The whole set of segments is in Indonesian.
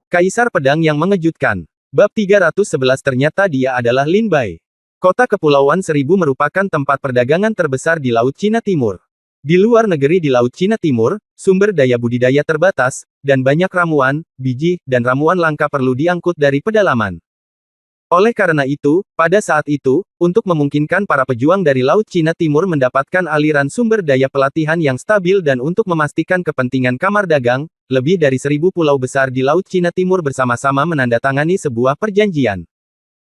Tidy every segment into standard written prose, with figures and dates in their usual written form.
Kaisar Pedang yang Mengejutkan. Bab 311 Ternyata dia adalah Lin Bai. Kota Kepulauan Seribu merupakan tempat perdagangan terbesar di Laut Cina Timur. Di luar negeri di Laut Cina Timur, sumber daya budidaya terbatas, dan banyak ramuan, biji, dan ramuan langka perlu diangkut dari pedalaman. Oleh karena itu, pada saat itu, untuk memungkinkan para pejuang dari Laut Cina Timur mendapatkan aliran sumber daya pelatihan yang stabil dan untuk memastikan kepentingan kamar dagang, lebih dari 1000 pulau besar di Laut Cina Timur bersama-sama menandatangani sebuah perjanjian.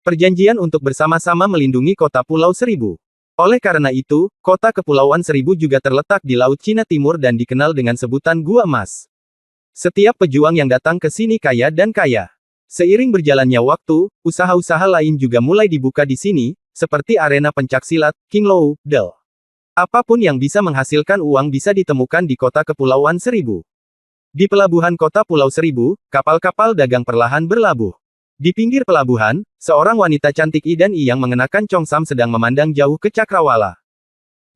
Perjanjian untuk bersama-sama melindungi kota Pulau Seribu. Oleh karena itu, kota Kepulauan Seribu juga terletak di Laut Cina Timur dan dikenal dengan sebutan Gua Emas. Setiap pejuang yang datang ke sini kaya dan kaya. Seiring berjalannya waktu, usaha-usaha lain juga mulai dibuka di sini, seperti arena pencaksilat, King Lou, Del. Apapun yang bisa menghasilkan uang bisa ditemukan di kota Kepulauan Seribu. Di pelabuhan kota Pulau Seribu, kapal-kapal dagang perlahan berlabuh. Di pinggir pelabuhan, seorang wanita cantik Idan yang mengenakan congsam sedang memandang jauh ke cakrawala.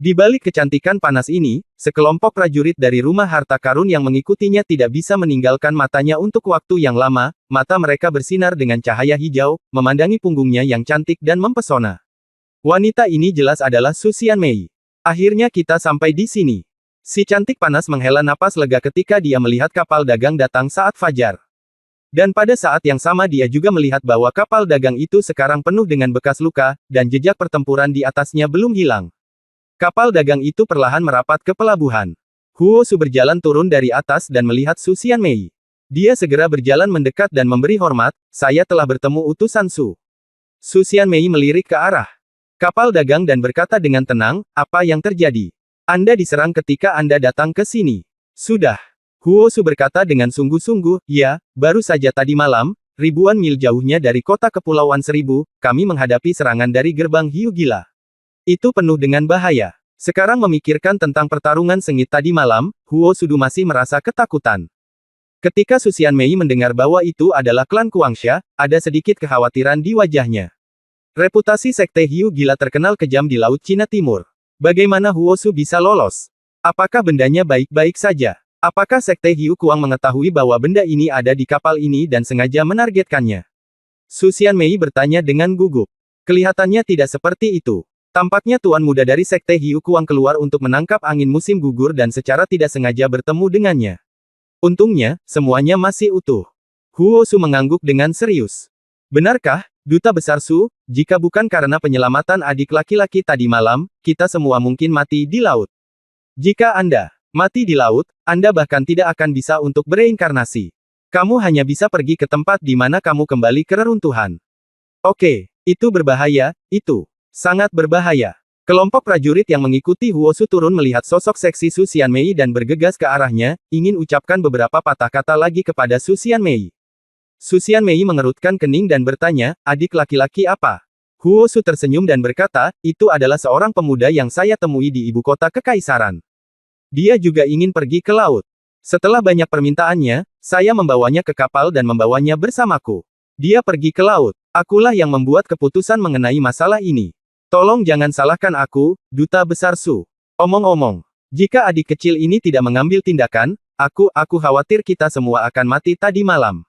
Di balik kecantikan panas ini, sekelompok prajurit dari rumah harta karun yang mengikutinya tidak bisa meninggalkan matanya untuk waktu yang lama, mata mereka bersinar dengan cahaya hijau, memandangi punggungnya yang cantik dan mempesona. Wanita ini jelas adalah Su Xianmei. Akhirnya kita sampai di sini. Si cantik panas menghela napas lega ketika dia melihat kapal dagang datang saat fajar. Dan pada saat yang sama dia juga melihat bahwa kapal dagang itu sekarang penuh dengan bekas luka, dan jejak pertempuran di atasnya belum hilang. Kapal dagang itu perlahan merapat ke pelabuhan. Huo Su berjalan turun dari atas dan melihat Su Xianmei. Dia segera berjalan mendekat dan memberi hormat, saya telah bertemu utusan Su. Su Xianmei melirik ke arah kapal dagang dan berkata dengan tenang, apa yang terjadi? Anda diserang ketika Anda datang ke sini. Sudah. Huo Su berkata dengan sungguh-sungguh, ya, baru saja tadi malam, ribuan mil jauhnya dari kota Kepulauan Seribu, kami menghadapi serangan dari gerbang hiu gila. Itu penuh dengan bahaya. Sekarang memikirkan tentang pertarungan sengit tadi malam, Huo Su masih merasa ketakutan. Ketika Su Xianmei mendengar bahwa itu adalah klan Kuangsha, ada sedikit kekhawatiran di wajahnya. Reputasi sekte hiu gila terkenal kejam di Laut Cina Timur. Bagaimana Huo Su bisa lolos? Apakah bendanya baik-baik saja? Apakah sekte hiu Kuang mengetahui bahwa benda ini ada di kapal ini dan sengaja menargetkannya? Su Xianmei bertanya dengan gugup. Kelihatannya tidak seperti itu. Tampaknya tuan muda dari sekte hiu Kuang keluar untuk menangkap angin musim gugur dan secara tidak sengaja bertemu dengannya. Untungnya, semuanya masih utuh. Huo Su mengangguk dengan serius. Benarkah, Duta Besar Su, jika bukan karena penyelamatan adik laki-laki tadi malam, kita semua mungkin mati di laut. Jika Anda mati di laut, Anda bahkan tidak akan bisa untuk bereinkarnasi. Kamu hanya bisa pergi ke tempat di mana kamu kembali ke reruntuhan. Oke, itu berbahaya, itu. Sangat berbahaya. Kelompok prajurit yang mengikuti Huo Su turun melihat sosok seksi Su Xianmei dan bergegas ke arahnya, ingin ucapkan beberapa patah kata lagi kepada Su Xianmei. Su Xianmei mengerutkan kening dan bertanya, adik laki-laki apa? Huo Su tersenyum dan berkata, itu adalah seorang pemuda yang saya temui di ibu kota kekaisaran. Dia juga ingin pergi ke laut. Setelah banyak permintaannya, saya membawanya ke kapal dan membawanya bersamaku. Dia pergi ke laut. Akulah yang membuat keputusan mengenai masalah ini. Tolong jangan salahkan aku, Duta Besar Su. Omong-omong, jika adik kecil ini tidak mengambil tindakan, aku khawatir kita semua akan mati tadi malam.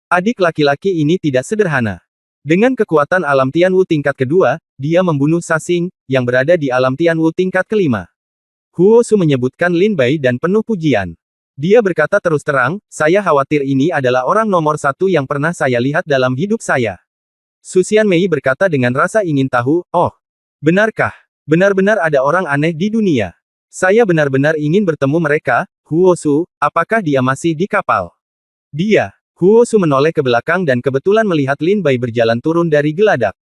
Adik laki-laki ini tidak sederhana. Dengan kekuatan alam Tianwu tingkat kedua, dia membunuh Sasing, yang berada di alam Tianwu tingkat kelima. Huo Su menyebutkan Lin Bai dan penuh pujian. Dia berkata terus terang, saya khawatir ini adalah orang nomor satu yang pernah saya lihat dalam hidup saya. Su Xianmei berkata dengan rasa ingin tahu, oh, benarkah? Benar-benar ada orang aneh di dunia. Saya benar-benar ingin bertemu mereka, Huo Su, apakah dia masih di kapal? Dia, Huo Su menoleh ke belakang dan kebetulan melihat Lin Bai berjalan turun dari geladak.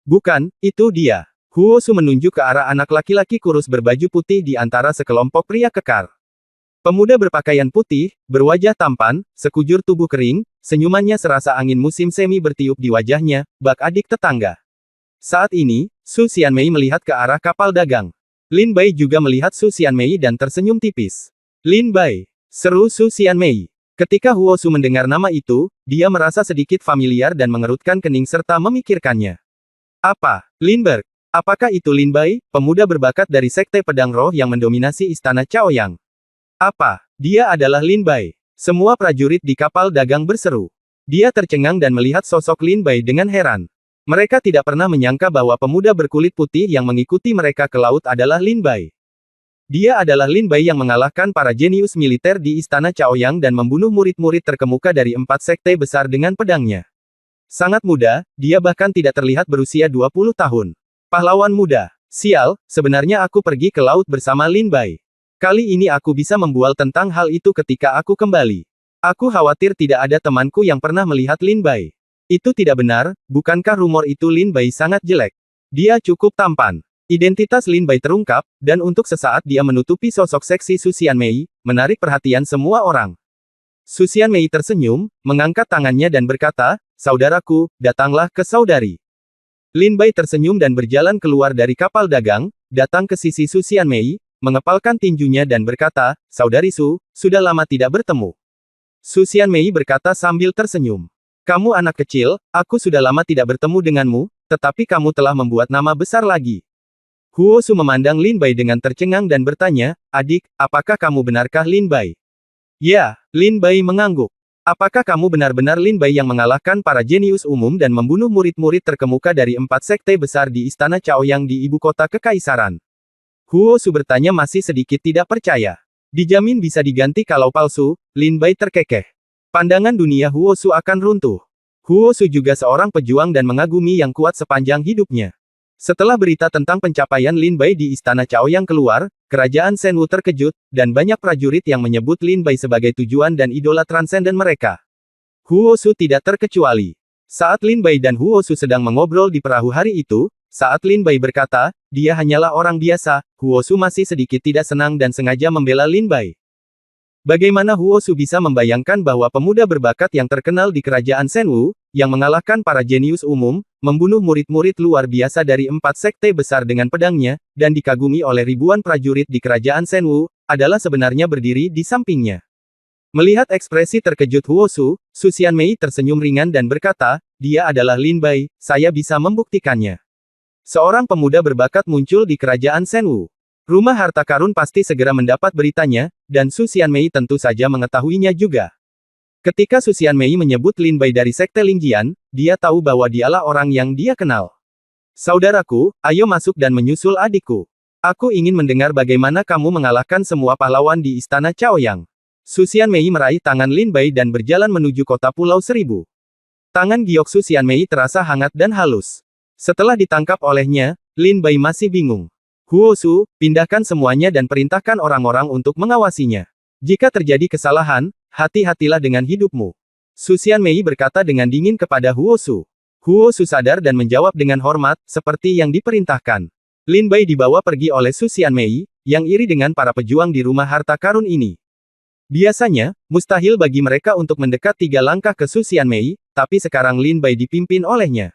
Bukan, itu dia. Huo Su menunjuk ke arah anak laki-laki kurus berbaju putih di antara sekelompok pria kekar. Pemuda berpakaian putih, berwajah tampan, sekujur tubuh kering, senyumannya serasa angin musim semi bertiup di wajahnya, bak adik tetangga. Saat ini, Su Xianmei melihat ke arah kapal dagang. Lin Bai juga melihat Su Xianmei dan tersenyum tipis. Lin Bai, seru Su Xianmei. Ketika Huo Su mendengar nama itu, dia merasa sedikit familiar dan mengerutkan kening serta memikirkannya. Apa, Lindbergh? Apakah itu Lin Bai, pemuda berbakat dari sekte pedang roh yang mendominasi istana Chaoyang? Apa, dia adalah Lin Bai? Semua prajurit di kapal dagang berseru. Dia tercengang dan melihat sosok Lin Bai dengan heran. Mereka tidak pernah menyangka bahwa pemuda berkulit putih yang mengikuti mereka ke laut adalah Lin Bai. Dia adalah Lin Bai yang mengalahkan para jenius militer di Istana Chaoyang dan membunuh murid-murid terkemuka dari 4 sekte besar dengan pedangnya. Sangat muda, dia bahkan tidak terlihat berusia 20 tahun. Pahlawan muda. Sial, sebenarnya aku pergi ke laut bersama Lin Bai. Kali ini aku bisa membual tentang hal itu ketika aku kembali. Aku khawatir tidak ada temanku yang pernah melihat Lin Bai. Itu tidak benar, bukankah rumor itu Lin Bai sangat jelek? Dia cukup tampan. Identitas Lin Bai terungkap, dan untuk sesaat dia menutupi sosok seksi Su Xianmei, menarik perhatian semua orang. Su Xianmei tersenyum, mengangkat tangannya dan berkata, "Saudaraku, datanglah ke saudari." Lin Bai tersenyum dan berjalan keluar dari kapal dagang, datang ke sisi Su Xianmei, mengepalkan tinjunya dan berkata, "Saudari Su, sudah lama tidak bertemu." Su Xianmei berkata sambil tersenyum. "Kamu anak kecil, aku sudah lama tidak bertemu denganmu, tetapi kamu telah membuat nama besar lagi." Huo Su memandang Lin Bai dengan tercengang dan bertanya, "Adik, apakah kamu benarkah Lin Bai?" "Ya," Lin Bai mengangguk. "Apakah kamu benar-benar Lin Bai yang mengalahkan para jenius umum dan membunuh murid-murid terkemuka dari 4 sekte besar di Istana Chaoyang di ibu kota kekaisaran?" Huo Su bertanya masih sedikit tidak percaya. "Dijamin bisa diganti kalau palsu," Lin Bai terkekeh. Pandangan dunia Huo Su akan runtuh. Huo Su juga seorang pejuang dan mengagumi yang kuat sepanjang hidupnya. Setelah berita tentang pencapaian Lin Bai di Istana Chaoyang keluar, kerajaan Shenwu terkejut, dan banyak prajurit yang menyebut Lin Bai sebagai tujuan dan idola transenden mereka. Huo Su tidak terkecuali. Saat Lin Bai dan Huo Su sedang mengobrol di perahu hari itu, saat Lin Bai berkata, dia hanyalah orang biasa, Huo Su masih sedikit tidak senang dan sengaja membela Lin Bai. Bagaimana Huo Su bisa membayangkan bahwa pemuda berbakat yang terkenal di kerajaan Shenwu, yang mengalahkan para jenius umum, membunuh murid-murid luar biasa dari 4 sekte besar dengan pedangnya, dan dikagumi oleh ribuan prajurit di kerajaan Shenwu, adalah sebenarnya berdiri di sampingnya. Melihat ekspresi terkejut Huo Su, Su Xianmei tersenyum ringan dan berkata, dia adalah Lin Bai, saya bisa membuktikannya. Seorang pemuda berbakat muncul di kerajaan Shenwu. Rumah harta karun pasti segera mendapat beritanya, dan Su Xianmei tentu saja mengetahuinya juga. Ketika Su Xianmei menyebut Lin Bai dari sekte Lingjian, dia tahu bahwa dialah orang yang dia kenal. Saudaraku, ayo masuk dan menyusul adikku. Aku ingin mendengar bagaimana kamu mengalahkan semua pahlawan di Istana Chaoyang. Su Xianmei meraih tangan Lin Bai dan berjalan menuju kota Pulau Seribu. Tangan giok Su Xianmei terasa hangat dan halus. Setelah ditangkap olehnya, Lin Bai masih bingung. Huo Su, pindahkan semuanya dan perintahkan orang-orang untuk mengawasinya. Jika terjadi kesalahan, hati-hatilah dengan hidupmu. Su Xianmei berkata dengan dingin kepada Huo Su. Huo Su sadar dan menjawab dengan hormat, seperti yang diperintahkan. Lin Bai dibawa pergi oleh Su Xianmei, yang iri dengan para pejuang di rumah harta karun ini. Biasanya, mustahil bagi mereka untuk mendekat 3 langkah ke Su Xianmei, tapi sekarang Lin Bai dipimpin olehnya.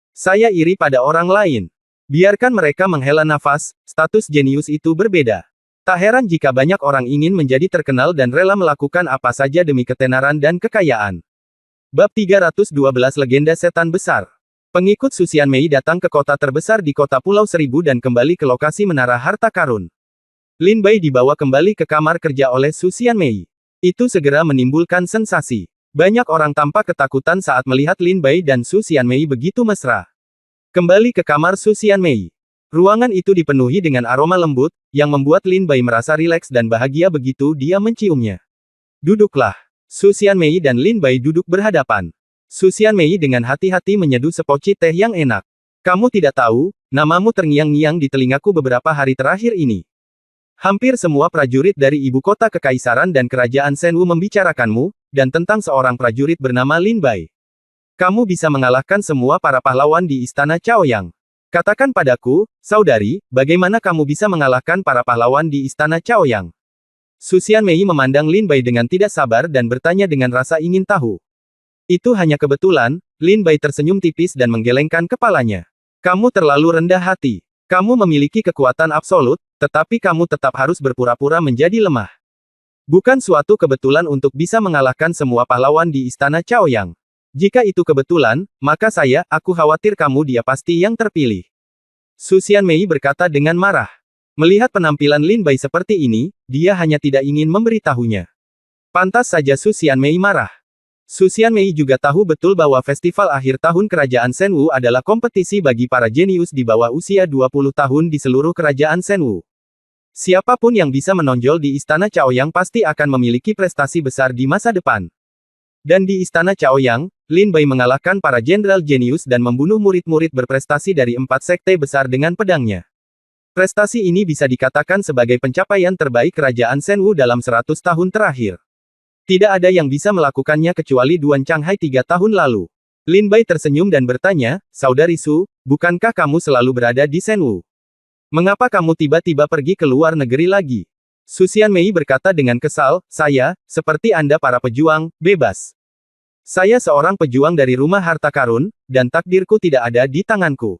Saya iri pada orang lain. Biarkan mereka menghela nafas, status jenius itu berbeda. Tak heran jika banyak orang ingin menjadi terkenal dan rela melakukan apa saja demi ketenaran dan kekayaan. Bab 312 Legenda Setan Besar. Pengikut Su Xianmei datang ke kota terbesar di kota Pulau Seribu dan kembali ke lokasi menara harta karun. Lin Bai dibawa kembali ke kamar kerja oleh Su Xianmei. Itu segera menimbulkan sensasi. Banyak orang tampak ketakutan saat melihat Lin Bai dan Su Xianmei begitu mesra. Kembali ke kamar Su Xianmei. Ruangan itu dipenuhi dengan aroma lembut, yang membuat Lin Bai merasa rileks dan bahagia begitu dia menciumnya. Duduklah. Su Xianmei dan Lin Bai duduk berhadapan. Su Xianmei dengan hati-hati menyeduh sepoci teh yang enak. Kamu tidak tahu, namamu terngiang-ngiang di telingaku beberapa hari terakhir ini. Hampir semua prajurit dari ibu kota kekaisaran dan kerajaan Shenwu membicarakanmu, dan tentang seorang prajurit bernama Lin Bai. Kamu bisa mengalahkan semua para pahlawan di Istana Chaoyang. Katakan padaku, saudari, bagaimana kamu bisa mengalahkan para pahlawan di Istana Chaoyang? Su Xianmei memandang Lin Bai dengan tidak sabar dan bertanya dengan rasa ingin tahu. Itu hanya kebetulan, Lin Bai tersenyum tipis dan menggelengkan kepalanya. Kamu terlalu rendah hati. Kamu memiliki kekuatan absolut, tetapi kamu tetap harus berpura-pura menjadi lemah. Bukan suatu kebetulan untuk bisa mengalahkan semua pahlawan di Istana Chaoyang. Jika itu kebetulan, maka aku khawatir kamu dia pasti yang terpilih. Su Xianmei berkata dengan marah. Melihat penampilan Lin Bai seperti ini, dia hanya tidak ingin memberitahunya. Pantas saja Su Xianmei marah. Su Xianmei juga tahu betul bahwa festival akhir tahun Kerajaan Shenwu adalah kompetisi bagi para jenius di bawah usia 20 tahun di seluruh Kerajaan Shenwu. Siapapun yang bisa menonjol di Istana Chaoyang pasti akan memiliki prestasi besar di masa depan. Dan di Istana Chaoyang, Lin Bai mengalahkan para jenderal jenius dan membunuh murid-murid berprestasi dari 4 sekte besar dengan pedangnya. Prestasi ini bisa dikatakan sebagai pencapaian terbaik Kerajaan Shenwu dalam 100 tahun terakhir. Tidak ada yang bisa melakukannya kecuali Duan Changhai 3 tahun lalu. Lin Bai tersenyum dan bertanya, Saudari Su, bukankah kamu selalu berada di Shenwu? Mengapa kamu tiba-tiba pergi ke luar negeri lagi? Su Xianmei berkata dengan kesal, saya, seperti Anda para pejuang, bebas. Saya seorang pejuang dari rumah harta karun, dan takdirku tidak ada di tanganku.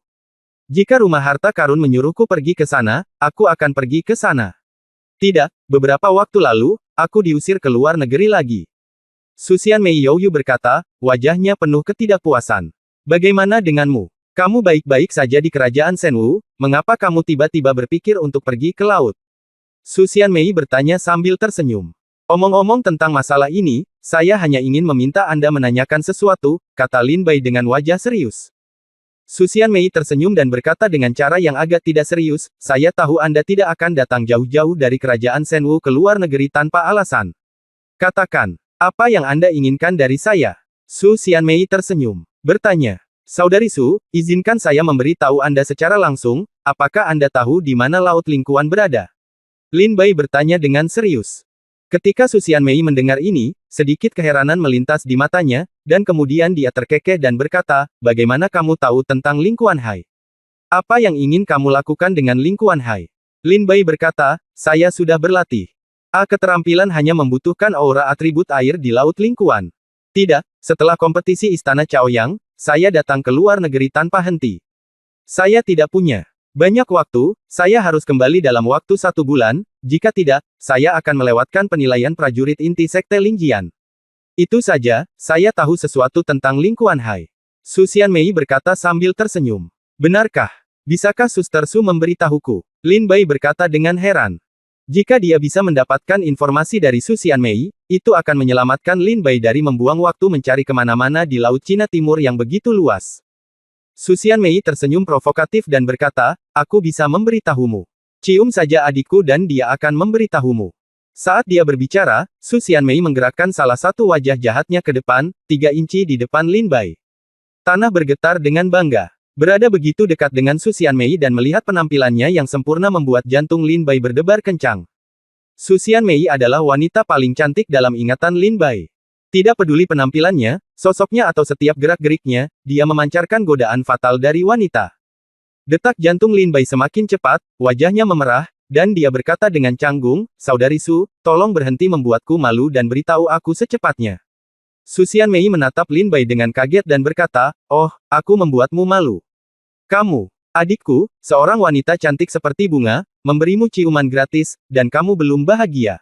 Jika rumah harta karun menyuruhku pergi ke sana, aku akan pergi ke sana. Tidak, beberapa waktu lalu, aku diusir ke luar negeri lagi. Su Xianmei Youyu berkata, wajahnya penuh ketidakpuasan. Bagaimana denganmu? Kamu baik-baik saja di kerajaan Shenwu, mengapa kamu tiba-tiba berpikir untuk pergi ke laut? Su Xianmei bertanya sambil tersenyum. Omong-omong tentang masalah ini, saya hanya ingin meminta Anda menanyakan sesuatu, kata Lin Bai dengan wajah serius. Su Xianmei tersenyum dan berkata dengan cara yang agak tidak serius, saya tahu Anda tidak akan datang jauh-jauh dari kerajaan Shenwu ke luar negeri tanpa alasan. Katakan, apa yang Anda inginkan dari saya? Su Xianmei tersenyum, bertanya, Saudari Su, izinkan saya memberi tahu Anda secara langsung, apakah Anda tahu di mana Laut Lingkuan berada? Lin Bai bertanya dengan serius. Ketika Su Xianmei mendengar ini, sedikit keheranan melintas di matanya, dan kemudian dia terkekeh dan berkata, bagaimana kamu tahu tentang Lingkuan Hai? Apa yang ingin kamu lakukan dengan Lingkuan Hai? Lin Bai berkata, saya sudah berlatih. Keterampilan hanya membutuhkan aura atribut air di Laut Lingkuan. Tidak, setelah kompetisi Istana Chaoyang, saya datang ke luar negeri tanpa henti. Saya tidak punya banyak waktu, saya harus kembali dalam waktu 1 bulan, jika tidak, saya akan melewatkan penilaian prajurit inti Sekte Lingjian. Itu saja, saya tahu sesuatu tentang Lingkuan Hai. Su Xianmei berkata sambil tersenyum. Benarkah? Bisakah Suster Su memberitahuku? Lin Bai berkata dengan heran. Jika dia bisa mendapatkan informasi dari Su Xianmei, itu akan menyelamatkan Lin Bai dari membuang waktu mencari kemana-mana di Laut Cina Timur yang begitu luas. Su Xianmei tersenyum provokatif dan berkata, aku bisa memberitahumu. Cium saja adikku dan dia akan memberitahumu. Saat dia berbicara, Su Xianmei menggerakkan salah satu wajah jahatnya ke depan, 3 inci di depan Lin Bai. Tanah bergetar dengan bangga. Berada begitu dekat dengan Su Xianmei dan melihat penampilannya yang sempurna membuat jantung Lin Bai berdebar kencang. Su Xianmei adalah wanita paling cantik dalam ingatan Lin Bai. Tidak peduli penampilannya, sosoknya atau setiap gerak-geriknya, dia memancarkan godaan fatal dari wanita. Detak jantung Lin Bai semakin cepat, wajahnya memerah, dan dia berkata dengan canggung, Saudari Su, tolong berhenti membuatku malu dan beritahu aku secepatnya. Su Xianmei menatap Lin Bai dengan kaget dan berkata, oh, aku membuatmu malu. Kamu, adikku, seorang wanita cantik seperti bunga, memberimu ciuman gratis, dan kamu belum bahagia.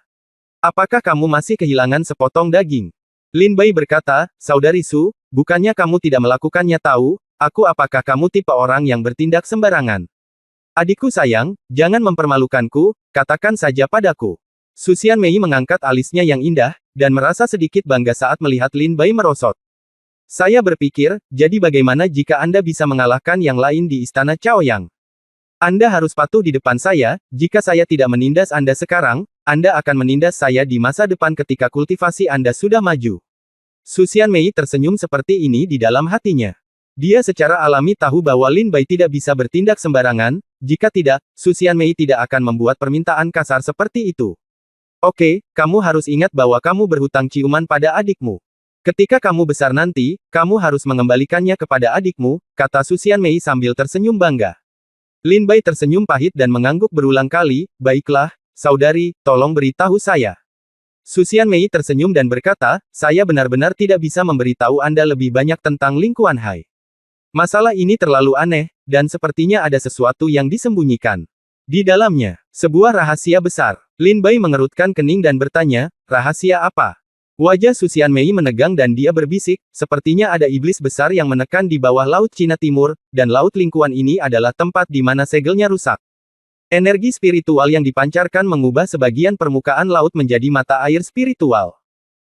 Apakah kamu masih kehilangan sepotong daging? Lin Bai berkata, Saudari Su, bukannya kamu tidak melakukannya tahu, apakah kamu tipe orang yang bertindak sembarangan? Adikku sayang, jangan mempermalukanku, katakan saja padaku. Su Xianmei mengangkat alisnya yang indah, dan merasa sedikit bangga saat melihat Lin Bai merosot. Saya berpikir, jadi bagaimana jika Anda bisa mengalahkan yang lain di Istana Chaoyang? Anda harus patuh di depan saya, jika saya tidak menindas Anda sekarang, Anda akan menindas saya di masa depan ketika kultivasi Anda sudah maju. Su Xianmei tersenyum seperti ini di dalam hatinya. Dia secara alami tahu bahwa Lin Bai tidak bisa bertindak sembarangan, jika tidak, Su Xianmei tidak akan membuat permintaan kasar seperti itu. Oke, kamu harus ingat bahwa kamu berhutang ciuman pada adikmu. Ketika kamu besar nanti, kamu harus mengembalikannya kepada adikmu, kata Su Xianmei sambil tersenyum bangga. Lin Bai tersenyum pahit dan mengangguk berulang kali, baiklah, saudari, tolong beritahu saya. Su Xianmei tersenyum dan berkata, saya benar-benar tidak bisa memberitahu Anda lebih banyak tentang Lingkuan Hai. Masalah ini terlalu aneh, dan sepertinya ada sesuatu yang disembunyikan. Di dalamnya, sebuah rahasia besar. Lin Bai mengerutkan kening dan bertanya, rahasia apa? Wajah Su Xianmei menegang dan dia berbisik, sepertinya ada iblis besar yang menekan di bawah Laut Cina Timur, dan Laut Lingkuan ini adalah tempat di mana segelnya rusak. Energi spiritual yang dipancarkan mengubah sebagian permukaan laut menjadi mata air spiritual.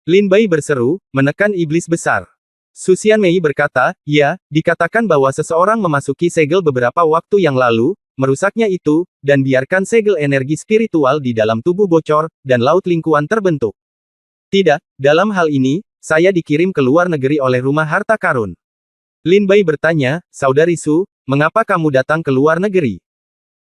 Lin Bai berseru, menekan iblis besar. Su Xianmei berkata, ya, dikatakan bahwa seseorang memasuki segel beberapa waktu yang lalu, merusaknya itu, dan biarkan segel energi spiritual di dalam tubuh bocor, dan laut lingkuan terbentuk. Tidak, dalam hal ini, saya dikirim ke luar negeri oleh rumah harta karun. Lin Bai bertanya, Saudari Su, mengapa kamu datang ke luar negeri?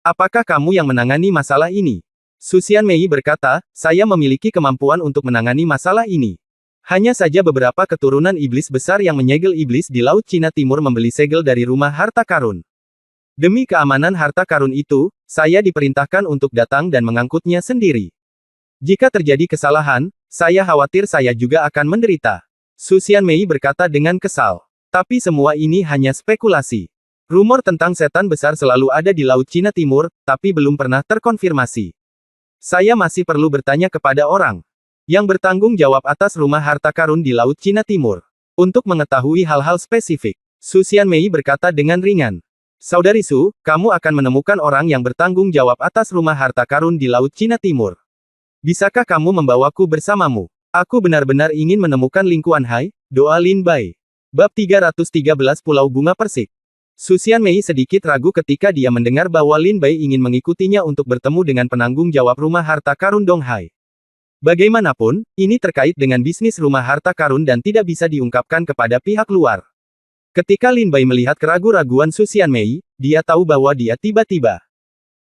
Apakah kamu yang menangani masalah ini? Su Xianmei berkata, saya memiliki kemampuan untuk menangani masalah ini. Hanya saja beberapa keturunan iblis besar yang menyegel iblis di Laut Cina Timur membeli segel dari rumah harta karun. Demi keamanan harta karun itu, saya diperintahkan untuk datang dan mengangkutnya sendiri. Jika terjadi kesalahan, saya khawatir saya juga akan menderita. Su Xianmei berkata dengan kesal. Tapi semua ini hanya spekulasi. Rumor tentang setan besar selalu ada di Laut Cina Timur, tapi belum pernah terkonfirmasi. Saya masih perlu bertanya kepada orang yang bertanggung jawab atas rumah harta karun di Laut Cina Timur. Untuk mengetahui hal-hal spesifik, Su Xianmei berkata dengan ringan. Saudari Su, kamu akan menemukan orang yang bertanggung jawab atas rumah harta karun di Laut Cina Timur. Bisakah kamu membawaku bersamamu? Aku benar-benar ingin menemukan Lingkuan Hai, doa Lin Bai. Bab 313 Pulau Bunga Persik. Su Xianmei sedikit ragu ketika dia mendengar bahwa Lin Bai ingin mengikutinya untuk bertemu dengan penanggung jawab rumah harta karun Dong Hai. Bagaimanapun, ini terkait dengan bisnis rumah harta karun dan tidak bisa diungkapkan kepada pihak luar. Ketika Lin Bai melihat keraguan-raguan Su Xianmei, dia tahu bahwa dia tiba-tiba.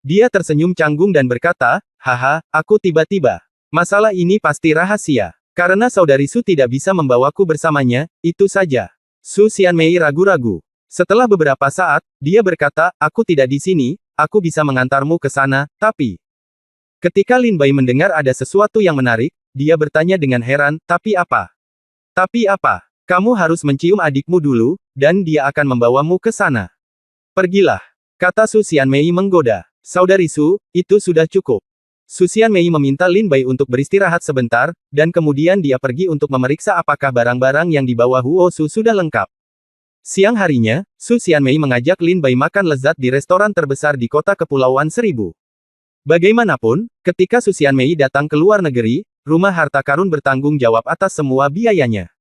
Dia tersenyum canggung dan berkata, haha, aku tiba-tiba. Masalah ini pasti rahasia. Karena saudari Su tidak bisa membawaku bersamanya, itu saja. Su Xianmei ragu-ragu. Setelah beberapa saat, dia berkata, aku tidak di sini, aku bisa mengantarmu ke sana, tapi... Ketika Lin Bai mendengar ada sesuatu yang menarik, dia bertanya dengan heran, tapi apa? Tapi apa? Kamu harus mencium adikmu dulu, dan dia akan membawamu ke sana. Pergilah. Kata Su Xianmei menggoda. Saudari Su, itu sudah cukup. Su Xianmei meminta Lin Bai untuk beristirahat sebentar, dan kemudian dia pergi untuk memeriksa apakah barang-barang yang dibawa Huo Su sudah lengkap. Siang harinya, Su Xianmei mengajak Lin Bai makan lezat di restoran terbesar di kota Kepulauan Seribu. Bagaimanapun, ketika Su Xianmei datang ke luar negeri, rumah harta karun bertanggung jawab atas semua biayanya.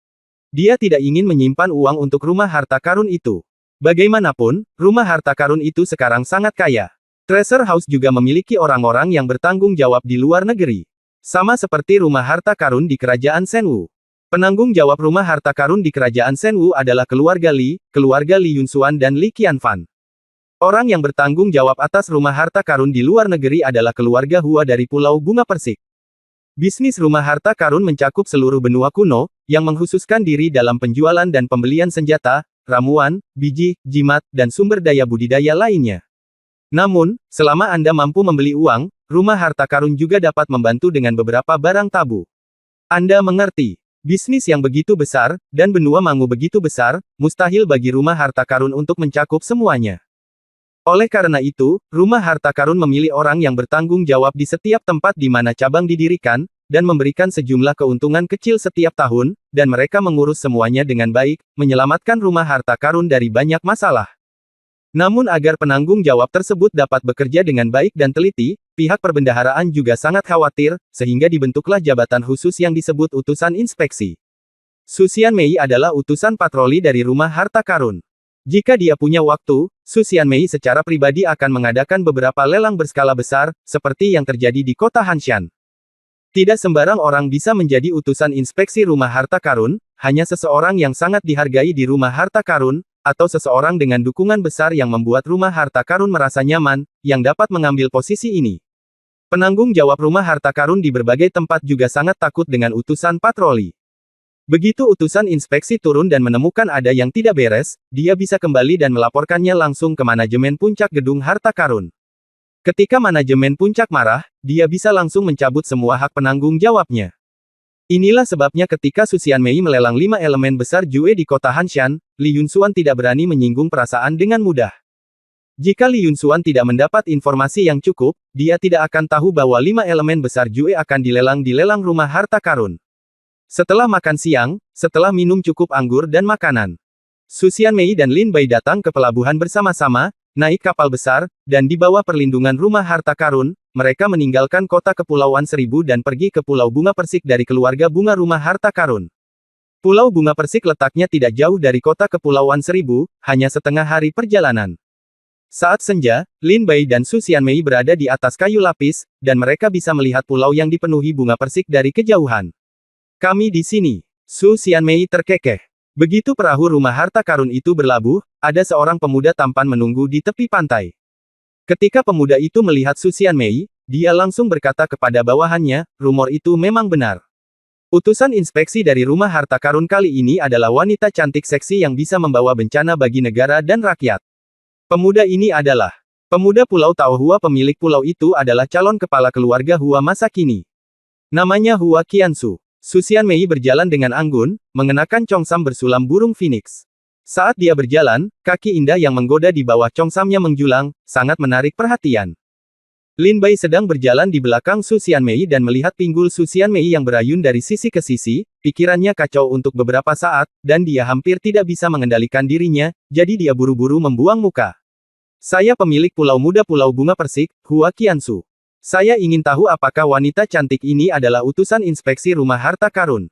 Dia tidak ingin menyimpan uang untuk rumah harta karun itu. Bagaimanapun, rumah harta karun itu sekarang sangat kaya. Treasure House juga memiliki orang-orang yang bertanggung jawab di luar negeri. Sama seperti rumah harta karun di kerajaan Shenwu. Penanggung jawab rumah harta karun di kerajaan Shenwu adalah keluarga Li Yunshuan dan Li Qianfan. Orang yang bertanggung jawab atas rumah harta karun di luar negeri adalah keluarga Hua dari Pulau Bunga Persik. Bisnis rumah harta karun mencakup seluruh benua kuno, yang mengkhususkan diri dalam penjualan dan pembelian senjata, ramuan, biji, jimat, dan sumber daya budidaya lainnya. Namun, selama Anda mampu membeli uang, rumah harta karun juga dapat membantu dengan beberapa barang tabu. Anda mengerti? Bisnis yang begitu besar, dan benua Mangu begitu besar, mustahil bagi rumah harta karun untuk mencakup semuanya. Oleh karena itu, rumah harta karun memilih orang yang bertanggung jawab di setiap tempat di mana cabang didirikan, dan memberikan sejumlah keuntungan kecil setiap tahun, dan mereka mengurus semuanya dengan baik, menyelamatkan rumah harta karun dari banyak masalah. Namun agar penanggung jawab tersebut dapat bekerja dengan baik dan teliti, pihak perbendaharaan juga sangat khawatir, sehingga dibentuklah jabatan khusus yang disebut utusan inspeksi. Su Xianmei adalah utusan patroli dari rumah harta karun. Jika dia punya waktu, Su Xianmei secara pribadi akan mengadakan beberapa lelang berskala besar, seperti yang terjadi di kota Hanshan. Tidak sembarang orang bisa menjadi utusan inspeksi rumah harta karun, hanya seseorang yang sangat dihargai di rumah harta karun, atau seseorang dengan dukungan besar yang membuat rumah harta karun merasa nyaman, yang dapat mengambil posisi ini. Penanggung jawab rumah harta karun di berbagai tempat juga sangat takut dengan utusan patroli. Begitu utusan inspeksi turun dan menemukan ada yang tidak beres, dia bisa kembali dan melaporkannya langsung ke manajemen puncak gedung harta karun. Ketika manajemen puncak marah, dia bisa langsung mencabut semua hak penanggung jawabnya. Inilah sebabnya ketika Su Xianmei melelang 5 elemen besar Jue di kota Hanshan, Li Yunshuan tidak berani menyinggung perasaan dengan mudah. Jika Li Yunshuan tidak mendapat informasi yang cukup, dia tidak akan tahu bahwa 5 elemen besar Jue akan dilelang di lelang rumah harta karun. Setelah makan siang, setelah minum cukup anggur dan makanan, Su Xianmei dan Lin Bai datang ke pelabuhan bersama-sama, naik kapal besar, dan di bawah perlindungan rumah harta karun, mereka meninggalkan kota Kepulauan Seribu dan pergi ke Pulau Bunga Persik dari keluarga bunga rumah harta karun. Pulau Bunga Persik letaknya tidak jauh dari kota Kepulauan Seribu, hanya setengah hari perjalanan. Saat senja, Lin Bai dan Su Xianmei berada di atas kayu lapis, dan mereka bisa melihat pulau yang dipenuhi bunga persik dari kejauhan. Kami di sini. Su Xianmei terkekeh. Begitu perahu rumah harta karun itu berlabuh, ada seorang pemuda tampan menunggu di tepi pantai. Ketika pemuda itu melihat Su Xianmei, dia langsung berkata kepada bawahannya, rumor itu memang benar. Utusan inspeksi dari rumah harta karun kali ini adalah wanita cantik seksi yang bisa membawa bencana bagi negara dan rakyat. Pemuda ini adalah pemuda Pulau Tao Hua. Pemilik pulau itu adalah calon kepala keluarga Hua masa kini. Namanya Hua Qiansu. Su Xianmei berjalan dengan anggun, mengenakan congsam bersulam burung phoenix. Saat dia berjalan, kaki indah yang menggoda di bawah congsamnya menjulang, sangat menarik perhatian. Lin Bai sedang berjalan di belakang Su Xianmei dan melihat pinggul Su Xianmei yang berayun dari sisi ke sisi, pikirannya kacau untuk beberapa saat, dan dia hampir tidak bisa mengendalikan dirinya, jadi dia buru-buru membuang muka. Saya pemilik pulau muda Pulau Bunga Persik, Hua Qiansu. Saya ingin tahu apakah wanita cantik ini adalah utusan inspeksi rumah harta karun.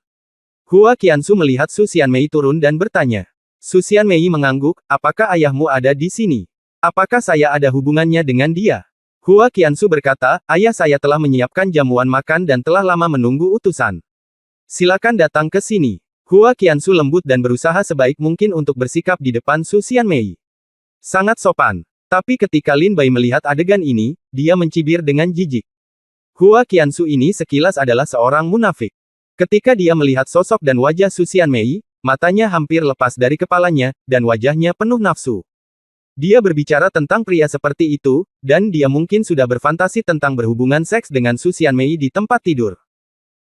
Hua Qiansu melihat Su Xianmei turun dan bertanya. Su Xianmei mengangguk, apakah ayahmu ada di sini? Apakah saya ada hubungannya dengan dia? Hua Qiansu berkata, ayah saya telah menyiapkan jamuan makan dan telah lama menunggu utusan. Silakan datang ke sini. Hua Qiansu lembut dan berusaha sebaik mungkin untuk bersikap di depan Su Xianmei. Sangat sopan. Tapi ketika Lin Bai melihat adegan ini, dia mencibir dengan jijik. Hua Qiansu ini sekilas adalah seorang munafik. Ketika dia melihat sosok dan wajah Su Xianmei, matanya hampir lepas dari kepalanya, dan wajahnya penuh nafsu. Dia berbicara tentang pria seperti itu, dan dia mungkin sudah berfantasi tentang berhubungan seks dengan Su Xianmei di tempat tidur.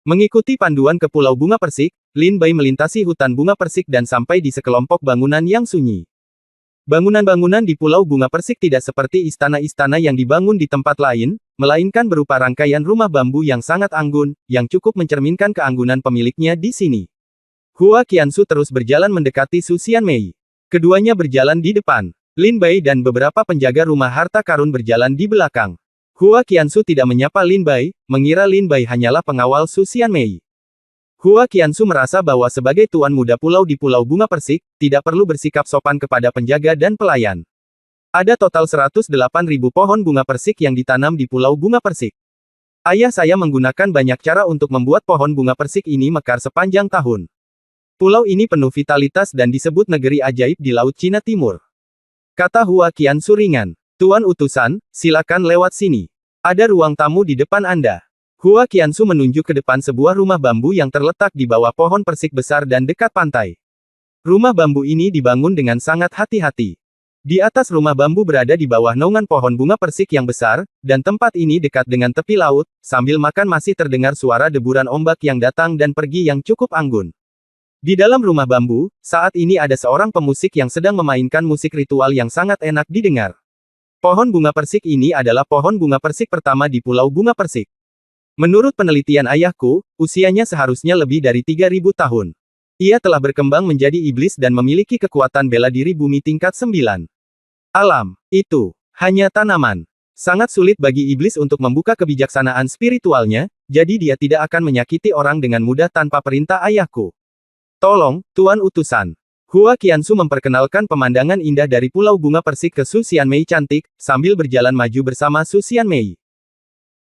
Mengikuti panduan ke Pulau Bunga Persik, Lin Bai melintasi hutan bunga persik dan sampai di sekelompok bangunan yang sunyi. Bangunan-bangunan di Pulau Bunga Persik tidak seperti istana-istana yang dibangun di tempat lain, melainkan berupa rangkaian rumah bambu yang sangat anggun, yang cukup mencerminkan keanggunan pemiliknya di sini. Hua Qiansu terus berjalan mendekati Su Xianmei. Keduanya berjalan di depan. Lin Bai dan beberapa penjaga rumah harta karun berjalan di belakang. Hua Qiansu tidak menyapa Lin Bai, mengira Lin Bai hanyalah pengawal Su Xianmei. Hua Qiansu merasa bahwa sebagai tuan muda pulau di Pulau Bunga Persik, tidak perlu bersikap sopan kepada penjaga dan pelayan. Ada total 108.000 pohon bunga persik yang ditanam di Pulau Bunga Persik. Ayah saya menggunakan banyak cara untuk membuat pohon bunga persik ini mekar sepanjang tahun. Pulau ini penuh vitalitas dan disebut negeri ajaib di Laut Cina Timur. Kata Hua Qiansu ringan. Tuan utusan, silakan lewat sini. Ada ruang tamu di depan Anda. Hua Qiansu menunjuk ke depan sebuah rumah bambu yang terletak di bawah pohon persik besar dan dekat pantai. Rumah bambu ini dibangun dengan sangat hati-hati. Di atas rumah bambu berada di bawah naungan pohon bunga persik yang besar, dan tempat ini dekat dengan tepi laut, sambil makan masih terdengar suara deburan ombak yang datang dan pergi yang cukup anggun. Di dalam rumah bambu, saat ini ada seorang pemusik yang sedang memainkan musik ritual yang sangat enak didengar. Pohon bunga persik ini adalah pohon bunga persik pertama di Pulau Bunga Persik. Menurut penelitian ayahku, usianya seharusnya lebih dari 3.000 tahun. Ia telah berkembang menjadi iblis dan memiliki kekuatan bela diri bumi tingkat 9. Alam, itu, hanya tanaman. Sangat sulit bagi iblis untuk membuka kebijaksanaan spiritualnya, jadi dia tidak akan menyakiti orang dengan mudah tanpa perintah ayahku. Tolong, Tuan Utusan. Hua Qiansu memperkenalkan pemandangan indah dari Pulau Bunga Persik ke Su Xianmei cantik, sambil berjalan maju bersama Su Xianmei.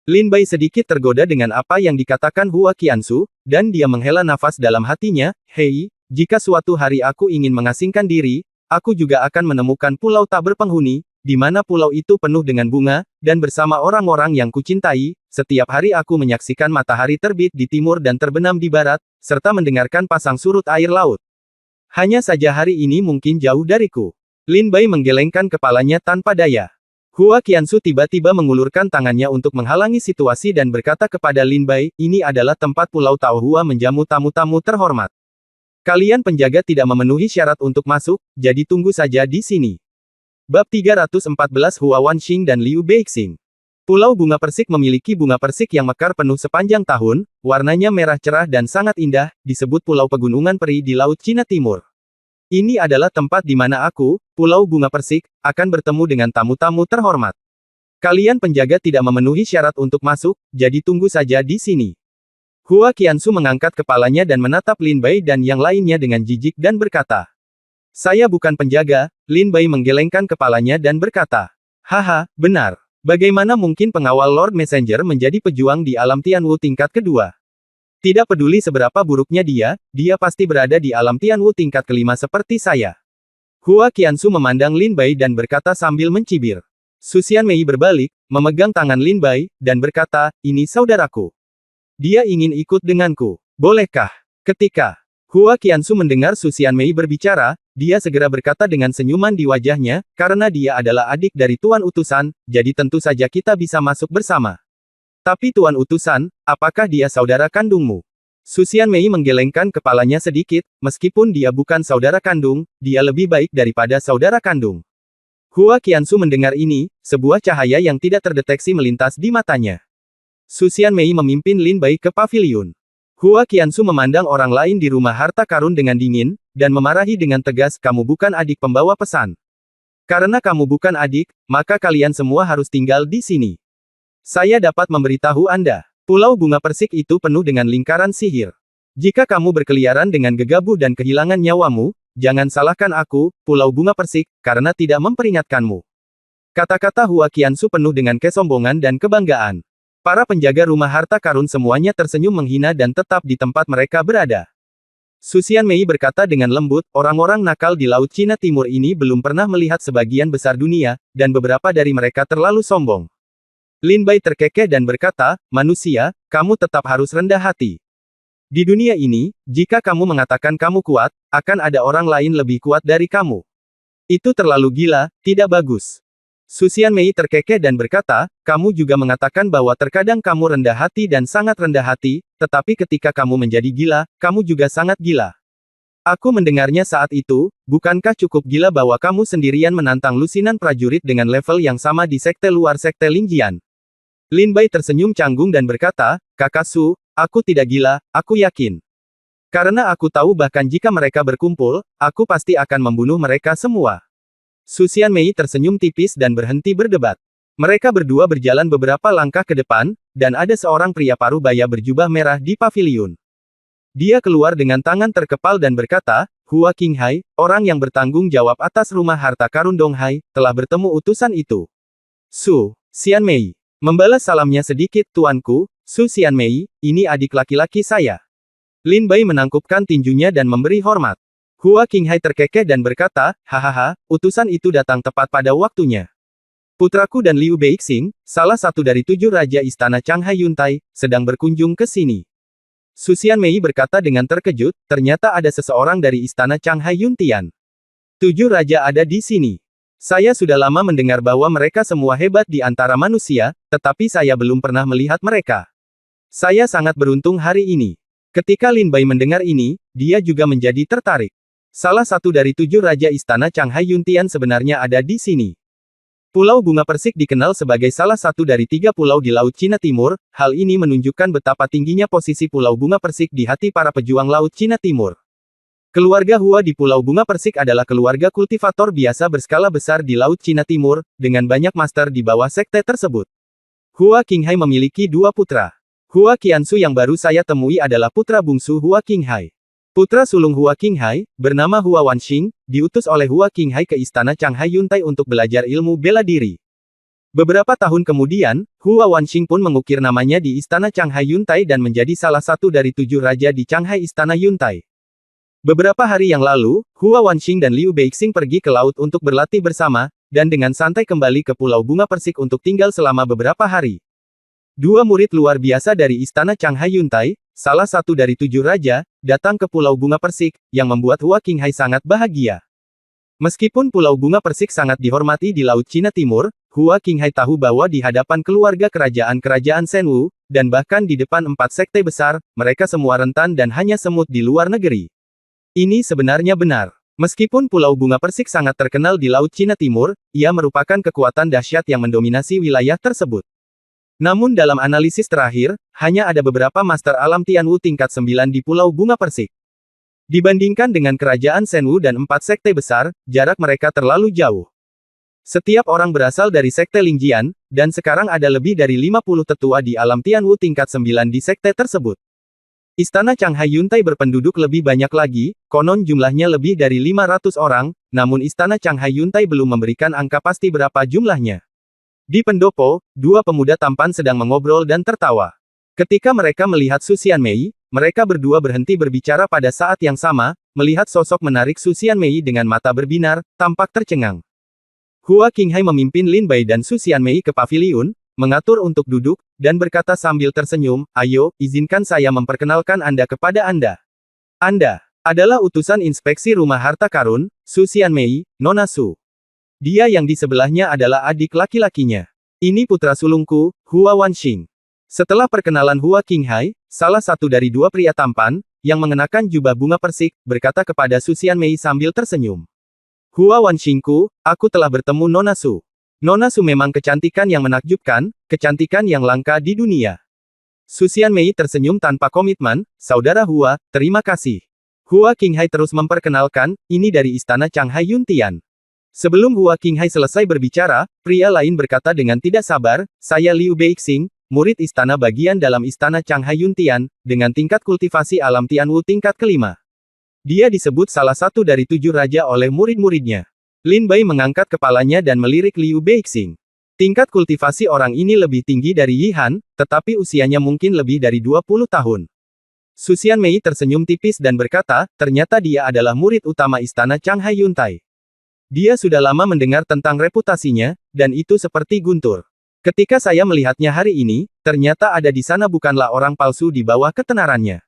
Lin Bai sedikit tergoda dengan apa yang dikatakan Hua Qiansu, dan dia menghela nafas dalam hatinya, hei, jika suatu hari aku ingin mengasingkan diri, aku juga akan menemukan pulau tak berpenghuni, di mana pulau itu penuh dengan bunga, dan bersama orang-orang yang kucintai, setiap hari aku menyaksikan matahari terbit di timur dan terbenam di barat, serta mendengarkan pasang surut air laut. Hanya saja hari ini mungkin jauh dariku. Lin Bai menggelengkan kepalanya tanpa daya. Hua Qiansu tiba-tiba mengulurkan tangannya untuk menghalangi situasi dan berkata kepada Lin Bai, ini adalah tempat Pulau Tao Hua menjamu tamu-tamu terhormat. Kalian penjaga tidak memenuhi syarat untuk masuk, jadi tunggu saja di sini. Bab 314 Hua Wanxing dan Liu Beixing. Pulau Bunga Persik memiliki bunga persik yang mekar penuh sepanjang tahun, warnanya merah cerah dan sangat indah, disebut Pulau Pegunungan Peri di Laut Cina Timur. Ini adalah tempat di mana aku, Pulau Bunga Persik, akan bertemu dengan tamu-tamu terhormat. Kalian penjaga tidak memenuhi syarat untuk masuk, jadi tunggu saja di sini. Hua Qiansu mengangkat kepalanya dan menatap Lin Bai dan yang lainnya dengan jijik dan berkata, "Saya bukan penjaga." Lin Bai menggelengkan kepalanya dan berkata, "Haha, benar. Bagaimana mungkin pengawal Lord Messenger menjadi pejuang di alam Tianwu tingkat kedua? Tidak peduli seberapa buruknya dia pasti berada di alam Tianwu tingkat kelima seperti saya." Hua Qiansu memandang Lin Bai dan berkata sambil mencibir. Su Xianmei berbalik, memegang tangan Lin Bai, dan berkata, "Ini saudaraku. Dia ingin ikut denganku. Bolehkah?" Ketika Hua Qiansu mendengar Su Xianmei berbicara, dia segera berkata dengan senyuman di wajahnya, "Karena dia adalah adik dari Tuan Utusan, jadi tentu saja kita bisa masuk bersama." "Tapi Tuan Utusan, apakah dia saudara kandungmu?" Su Xianmei menggelengkan kepalanya sedikit, meskipun dia bukan saudara kandung, dia lebih baik daripada saudara kandung. Hua Qiansu mendengar ini, sebuah cahaya yang tidak terdeteksi melintas di matanya. Su Xianmei memimpin Lin Bai ke paviliun. Hua Qiansu memandang orang lain di rumah harta karun dengan dingin, dan memarahi dengan tegas, "Kamu bukan adik pembawa pesan. Karena kamu bukan adik, maka kalian semua harus tinggal di sini. Saya dapat memberitahu Anda, Pulau Bunga Persik itu penuh dengan lingkaran sihir. Jika kamu berkeliaran dengan gegabah dan kehilangan nyawamu, jangan salahkan aku, Pulau Bunga Persik, karena tidak memperingatkanmu." Kata-kata Hua Qiansu penuh dengan kesombongan dan kebanggaan. Para penjaga rumah harta karun semuanya tersenyum menghina dan tetap di tempat mereka berada. Su Xianmei berkata dengan lembut, "Orang-orang nakal di Laut Cina Timur ini belum pernah melihat sebagian besar dunia, dan beberapa dari mereka terlalu sombong." Lin Bai terkekeh dan berkata, "Manusia, kamu tetap harus rendah hati. Di dunia ini, jika kamu mengatakan kamu kuat, akan ada orang lain lebih kuat dari kamu. Itu terlalu gila, tidak bagus." Su Xianmei terkekeh dan berkata, "Kamu juga mengatakan bahwa terkadang kamu rendah hati dan sangat rendah hati, tetapi ketika kamu menjadi gila, kamu juga sangat gila. Aku mendengarnya saat itu, bukankah cukup gila bahwa kamu sendirian menantang lusinan prajurit dengan level yang sama di sekte luar sekte Lingjian?" Lin Bai tersenyum canggung dan berkata, "Kakak Su, aku tidak gila, aku yakin. Karena aku tahu bahkan jika mereka berkumpul, aku pasti akan membunuh mereka semua." Su Xianmei tersenyum tipis dan berhenti berdebat. Mereka berdua berjalan beberapa langkah ke depan, dan ada seorang pria paruh baya berjubah merah di paviliun. Dia keluar dengan tangan terkepal dan berkata, "Hua Qinghai, orang yang bertanggung jawab atas rumah harta karun Donghai, telah bertemu utusan itu." Su Xianmei membalas salamnya sedikit, "Tuanku, Su Xianmei, ini adik laki-laki saya." Lin Bai menangkupkan tinjunya dan memberi hormat. Hua Qinghai terkekeh dan berkata, "Hahaha, utusan itu datang tepat pada waktunya. Putraku dan Liu Beixing, salah satu dari 7 raja istana Changhai Yuntai, sedang berkunjung ke sini." Su Xianmei berkata dengan terkejut, "Ternyata ada seseorang dari istana Changhai Yuntian. 7 raja ada di sini. Saya sudah lama mendengar bahwa mereka semua hebat di antara manusia, tetapi saya belum pernah melihat mereka. Saya sangat beruntung hari ini." Ketika Lin Bai mendengar ini, dia juga menjadi tertarik. Salah satu dari 7 raja istana Changhai Yuntian sebenarnya ada di sini. Pulau Bunga Persik dikenal sebagai salah satu dari 3 pulau di Laut Cina Timur, hal ini menunjukkan betapa tingginya posisi Pulau Bunga Persik di hati para pejuang Laut Cina Timur. Keluarga Hua di Pulau Bunga Persik adalah keluarga kultivator biasa berskala besar di Laut Cina Timur, dengan banyak master di bawah sekte tersebut. Hua Qinghai memiliki 2 putra. Hua Qiansu yang baru saya temui adalah putra bungsu Hua Qinghai. Putra sulung Hua Qinghai, bernama Hua Wanxing, diutus oleh Hua Qinghai ke istana Changhai Yuntai untuk belajar ilmu bela diri. Beberapa tahun kemudian, Hua Wanxing pun mengukir namanya di istana Changhai Yuntai dan menjadi salah satu dari 7 raja di Changhai Istana Yuntai. Beberapa hari yang lalu, Hua Wanxing dan Liu Beixing pergi ke laut untuk berlatih bersama, dan dengan santai kembali ke Pulau Bunga Persik untuk tinggal selama beberapa hari. 2 murid luar biasa dari istana Changhai Yuntai, salah satu dari 7 raja, datang ke Pulau Bunga Persik, yang membuat Hua Qinghai sangat bahagia. Meskipun Pulau Bunga Persik sangat dihormati di Laut Cina Timur, Hua Qinghai tahu bahwa di hadapan keluarga kerajaan-kerajaan Shenwu, dan bahkan di depan 4 sekte besar, mereka semua rentan dan hanya semut di luar negeri. Ini sebenarnya benar. Meskipun Pulau Bunga Persik sangat terkenal di Laut Cina Timur, ia merupakan kekuatan dahsyat yang mendominasi wilayah tersebut. Namun dalam analisis terakhir, hanya ada beberapa master alam Tianwu tingkat 9 di Pulau Bunga Persik. Dibandingkan dengan kerajaan Shenwu dan 4 sekte besar, jarak mereka terlalu jauh. Setiap orang berasal dari Sekte Lingjian, dan sekarang ada lebih dari 50 tetua di alam Tianwu tingkat 9 di sekte tersebut. Istana Changhai Yuntai berpenduduk lebih banyak lagi, konon jumlahnya lebih dari 500 orang, namun Istana Changhai Yuntai belum memberikan angka pasti berapa jumlahnya. Di pendopo, dua pemuda tampan sedang mengobrol dan tertawa. Ketika mereka melihat Su Xianmei, mereka berdua berhenti berbicara pada saat yang sama, melihat sosok menarik Su Xianmei dengan mata berbinar, tampak tercengang. Hua Qinghai memimpin Lin Bai dan Su Xianmei ke paviliun, mengatur untuk duduk, dan berkata sambil tersenyum, "Ayo, izinkan saya memperkenalkan Anda kepada Anda. Anda adalah utusan inspeksi rumah harta karun, Su Xianmei, Nona Su. Dia yang di sebelahnya adalah adik laki-lakinya. Ini putra sulungku, Hua Wanxing." Setelah perkenalan Hua Qinghai, salah satu dari dua pria tampan, yang mengenakan jubah bunga persik, berkata kepada Su Xianmei sambil tersenyum. "Hua Wanxingku, aku telah bertemu Nona Su. Nona Su memang kecantikan yang menakjubkan, kecantikan yang langka di dunia." Su Xianmei tersenyum tanpa komitmen, "Saudara Hua, terima kasih." Hua Qinghai terus memperkenalkan, "Ini dari Istana Changhai Yuntian." Sebelum Hua Qinghai selesai berbicara, pria lain berkata dengan tidak sabar, "Saya Liu Beixing, murid istana bagian dalam Istana Changhai Yuntian, dengan tingkat kultivasi alam Tianwu tingkat kelima. Dia disebut salah satu dari 7 raja oleh murid-muridnya." Lin Bai mengangkat kepalanya dan melirik Liu Beixing. Tingkat kultivasi orang ini lebih tinggi dari Yi Han, tetapi usianya mungkin lebih dari 20 tahun. Su Xianmei tersenyum tipis dan berkata, "Ternyata dia adalah murid utama Istana Changhai Yuntai. Dia sudah lama mendengar tentang reputasinya, dan itu seperti guntur. Ketika saya melihatnya hari ini, ternyata ada di sana bukanlah orang palsu di bawah ketenarannya."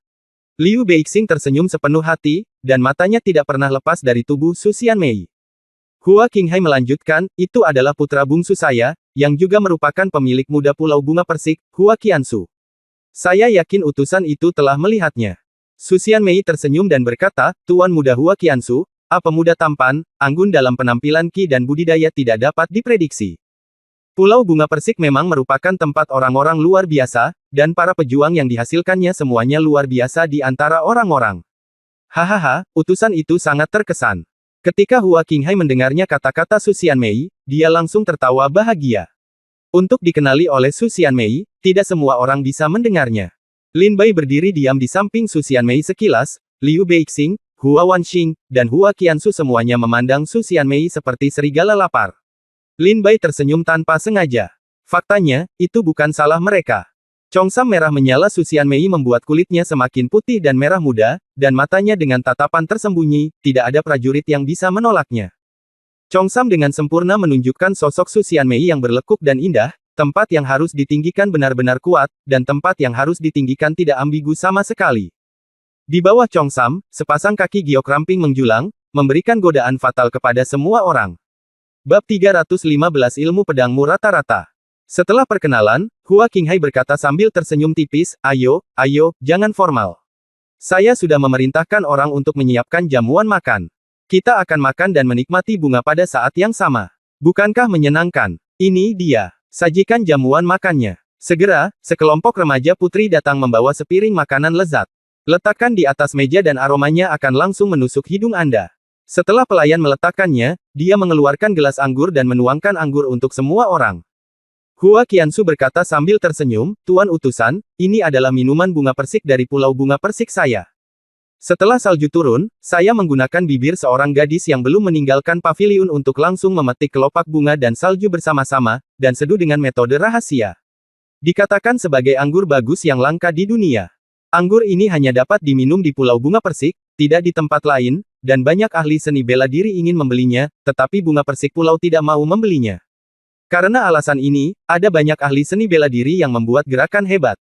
Liu Beixing tersenyum sepenuh hati, dan matanya tidak pernah lepas dari tubuh Su Xianmei. Hua Qinghai melanjutkan, "Itu adalah putra bungsu saya, yang juga merupakan pemilik muda Pulau Bunga Persik, Hua Qiansu. Saya yakin utusan itu telah melihatnya." Su Xianmei tersenyum dan berkata, "Tuan muda Hua Qiansu, pemuda tampan, anggun dalam penampilan ki dan budidaya tidak dapat diprediksi. Pulau Bunga Persik memang merupakan tempat orang-orang luar biasa, dan para pejuang yang dihasilkannya semuanya luar biasa di antara orang-orang." Hahaha, utusan itu sangat terkesan. Ketika Hua Qinghai mendengarnya kata-kata Su Xianmei, dia langsung tertawa bahagia. Untuk dikenali oleh Su Xianmei, tidak semua orang bisa mendengarnya. Lin Bai berdiri diam di samping Su Xianmei sekilas, Liu Beixing, Hua Wanxing, dan Hua Qiansu semuanya memandang Su Xianmei seperti serigala lapar. Lin Bai tersenyum tanpa sengaja. Faktanya, itu bukan salah mereka. Congsam merah menyala Su Xianmei membuat kulitnya semakin putih dan merah muda, dan matanya dengan tatapan tersembunyi, tidak ada prajurit yang bisa menolaknya. Congsam dengan sempurna menunjukkan sosok Su Xianmei yang berlekuk dan indah, tempat yang harus ditinggikan benar-benar kuat, dan tempat yang harus ditinggikan tidak ambigu sama sekali. Di bawah Congsam, sepasang kaki giok ramping menjulang, memberikan godaan fatal kepada semua orang. Bab 315 Ilmu Pedangmu Rata-Rata. Setelah perkenalan, Hua Qinghai berkata sambil tersenyum tipis, ayo, jangan formal. Saya sudah memerintahkan orang untuk menyiapkan jamuan makan. Kita akan makan dan menikmati bunga pada saat yang sama. Bukankah menyenangkan? Ini dia. Sajikan jamuan makannya. Segera, sekelompok remaja putri datang membawa sepiring makanan lezat. Letakkan di atas meja dan aromanya akan langsung menusuk hidung Anda. Setelah pelayan meletakkannya, dia mengeluarkan gelas anggur dan menuangkan anggur untuk semua orang. Hua Qiansu berkata sambil tersenyum, "Tuan utusan, ini adalah minuman bunga persik dari Pulau Bunga Persik saya. Setelah salju turun, saya menggunakan bibir seorang gadis yang belum meninggalkan paviliun untuk langsung memetik kelopak bunga dan salju bersama-sama, dan seduh dengan metode rahasia. Dikatakan sebagai anggur bagus yang langka di dunia. Anggur ini hanya dapat diminum di Pulau Bunga Persik, tidak di tempat lain, dan banyak ahli seni bela diri ingin membelinya, tetapi Bunga Persik Pulau tidak mau membelinya. Karena alasan ini, ada banyak ahli seni bela diri yang membuat gerakan hebat.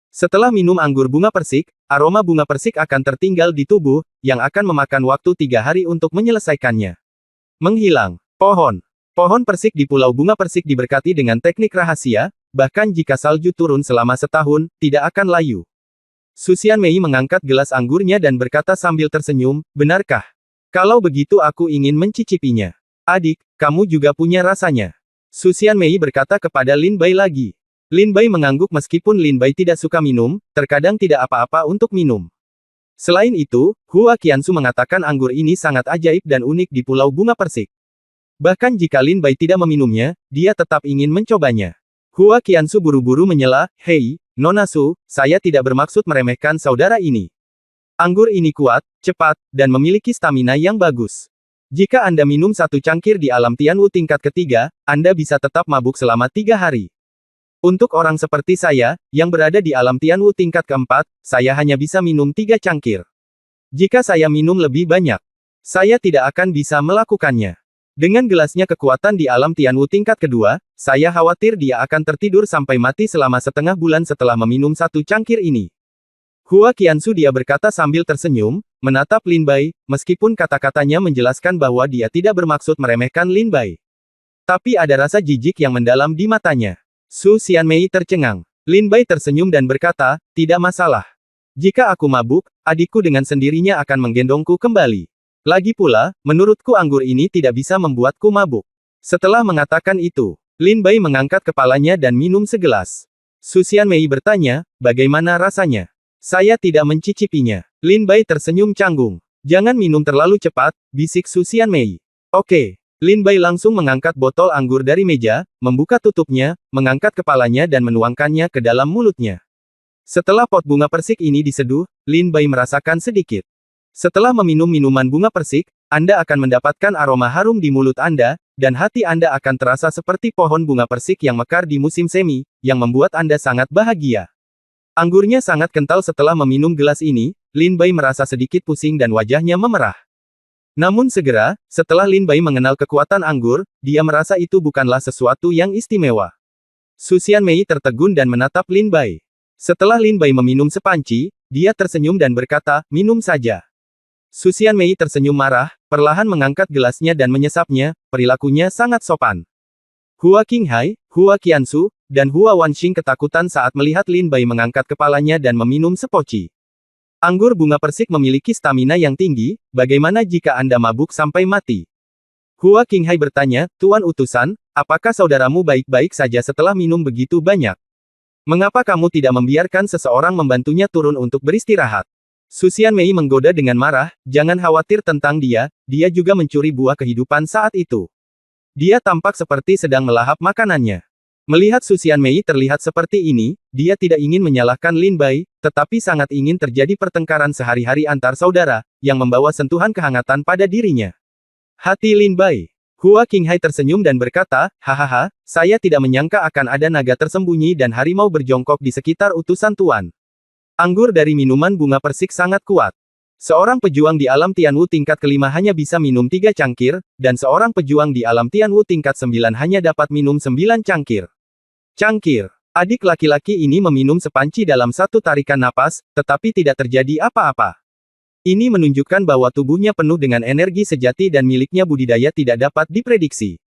Setelah minum anggur bunga persik, aroma bunga persik akan tertinggal di tubuh, yang akan memakan waktu 3 hari untuk menyelesaikannya. Menghilang. Pohon persik di Pulau Bunga Persik diberkati dengan teknik rahasia, bahkan jika salju turun selama setahun, tidak akan layu. Su Xianmei mengangkat gelas anggurnya dan berkata sambil tersenyum, "Benarkah? Kalau begitu aku ingin mencicipinya. Adik, kamu juga punya rasanya." Su Xianmei berkata kepada Lin Bai lagi. Lin Bai mengangguk meskipun Lin Bai tidak suka minum, terkadang tidak apa-apa untuk minum. Selain itu, Hua Qiansu mengatakan anggur ini sangat ajaib dan unik di Pulau Bunga Persik. Bahkan jika Lin Bai tidak meminumnya, dia tetap ingin mencobanya. Hua Qiansu buru-buru menyela, "Hei, Nona Su, saya tidak bermaksud meremehkan saudara ini. Anggur ini kuat, cepat, dan memiliki stamina yang bagus. Jika Anda minum satu cangkir di alam Tianwu tingkat ketiga, Anda bisa tetap mabuk selama 3 hari. Untuk orang seperti saya, yang berada di alam Tianwu tingkat keempat, saya hanya bisa minum 3 cangkir. Jika saya minum lebih banyak, saya tidak akan bisa melakukannya. Dengan gelasnya kekuatan di alam Tianwu tingkat kedua, saya khawatir dia akan tertidur sampai mati selama setengah bulan setelah meminum satu cangkir ini." Hua Qiansu dia berkata sambil tersenyum, menatap Lin Bai, meskipun kata-katanya menjelaskan bahwa dia tidak bermaksud meremehkan Lin Bai. Tapi ada rasa jijik yang mendalam di matanya. Su Xianmei tercengang. Lin Bai tersenyum dan berkata, "Tidak masalah. Jika aku mabuk, adikku dengan sendirinya akan menggendongku kembali. Lagi pula, menurutku anggur ini tidak bisa membuatku mabuk." Setelah mengatakan itu, Lin Bai mengangkat kepalanya dan minum segelas. Su Xianmei bertanya, "Bagaimana rasanya?" "Saya tidak mencicipinya." Lin Bai tersenyum canggung. "Jangan minum terlalu cepat," bisik Su Xianmei. "Oke." Lin Bai langsung mengangkat botol anggur dari meja, membuka tutupnya, mengangkat kepalanya dan menuangkannya ke dalam mulutnya. Setelah pot bunga persik ini diseduh, Lin Bai merasakan sedikit. Setelah meminum minuman bunga persik, Anda akan mendapatkan aroma harum di mulut Anda, dan hati Anda akan terasa seperti pohon bunga persik yang mekar di musim semi, yang membuat Anda sangat bahagia. Anggurnya sangat kental. Setelah meminum gelas ini, Lin Bai merasa sedikit pusing dan wajahnya memerah. Namun segera, setelah Lin Bai mengenal kekuatan anggur, dia merasa itu bukanlah sesuatu yang istimewa. Su Xianmei tertegun dan menatap Lin Bai. Setelah Lin Bai meminum sepanci, dia tersenyum dan berkata, "Minum saja." Su Xianmei tersenyum marah, perlahan mengangkat gelasnya dan menyesapnya, perilakunya sangat sopan. Hua Qinghai, Hua Qiansu, dan Hua Wanxing ketakutan saat melihat Lin Bai mengangkat kepalanya dan meminum sepoci. Anggur bunga persik memiliki stamina yang tinggi, bagaimana jika Anda mabuk sampai mati? Hua Qinghai bertanya, "Tuan utusan, apakah saudaramu baik-baik saja setelah minum begitu banyak? Mengapa kamu tidak membiarkan seseorang membantunya turun untuk beristirahat?" Su Xianmei menggoda dengan marah, "Jangan khawatir tentang dia, dia juga mencuri buah kehidupan saat itu. Dia tampak seperti sedang melahap makanannya." Melihat Su Xianmei terlihat seperti ini, dia tidak ingin menyalahkan Lin Bai, tetapi sangat ingin terjadi pertengkaran sehari-hari antar saudara, yang membawa sentuhan kehangatan pada dirinya. Hati Lin Bai. Hua Qinghai tersenyum dan berkata, "Hahaha, saya tidak menyangka akan ada naga tersembunyi dan harimau berjongkok di sekitar utusan Tuan. Anggur dari minuman bunga persik sangat kuat. Seorang pejuang di alam Tianwu tingkat kelima hanya bisa minum 3 cangkir, dan seorang pejuang di alam Tianwu tingkat 9 hanya dapat minum 9 cangkir. Cangkir. Adik laki-laki ini meminum sepanci dalam satu tarikan napas, tetapi tidak terjadi apa-apa. Ini menunjukkan bahwa tubuhnya penuh dengan energi sejati dan miliknya budidaya tidak dapat diprediksi.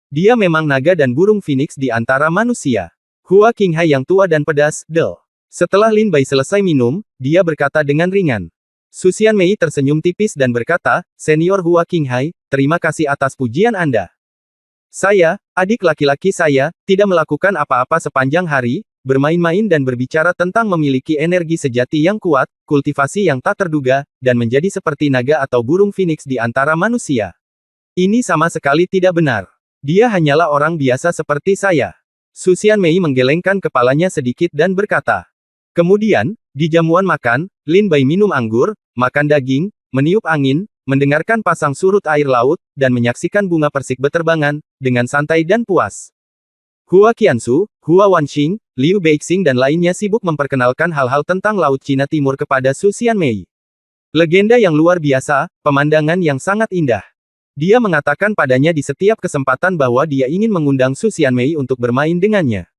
Dia memang naga dan burung phoenix di antara manusia. Hua Qinghai yang tua dan pedas, del. Setelah Lin Bai selesai minum, dia berkata dengan ringan. Su Xianmei tersenyum tipis dan berkata, "Senior Hua Qinghai, terima kasih atas pujian Anda. Saya, adik laki-laki saya, tidak melakukan apa-apa sepanjang hari, bermain-main dan berbicara tentang memiliki energi sejati yang kuat, kultivasi yang tak terduga, dan menjadi seperti naga atau burung phoenix di antara manusia. Ini sama sekali tidak benar. Dia hanyalah orang biasa seperti saya." Su Xianmei menggelengkan kepalanya sedikit dan berkata. Kemudian, di jamuan makan, Lin Bai minum anggur, makan daging, meniup angin, mendengarkan pasang surut air laut, dan menyaksikan bunga persik beterbangan, dengan santai dan puas. Hua Qiansu, Hua Wanxing, Liu Beixing dan lainnya sibuk memperkenalkan hal-hal tentang Laut Cina Timur kepada Su Xianmei. Legenda yang luar biasa, pemandangan yang sangat indah. Dia mengatakan padanya di setiap kesempatan bahwa dia ingin mengundang Su Xianmei untuk bermain dengannya.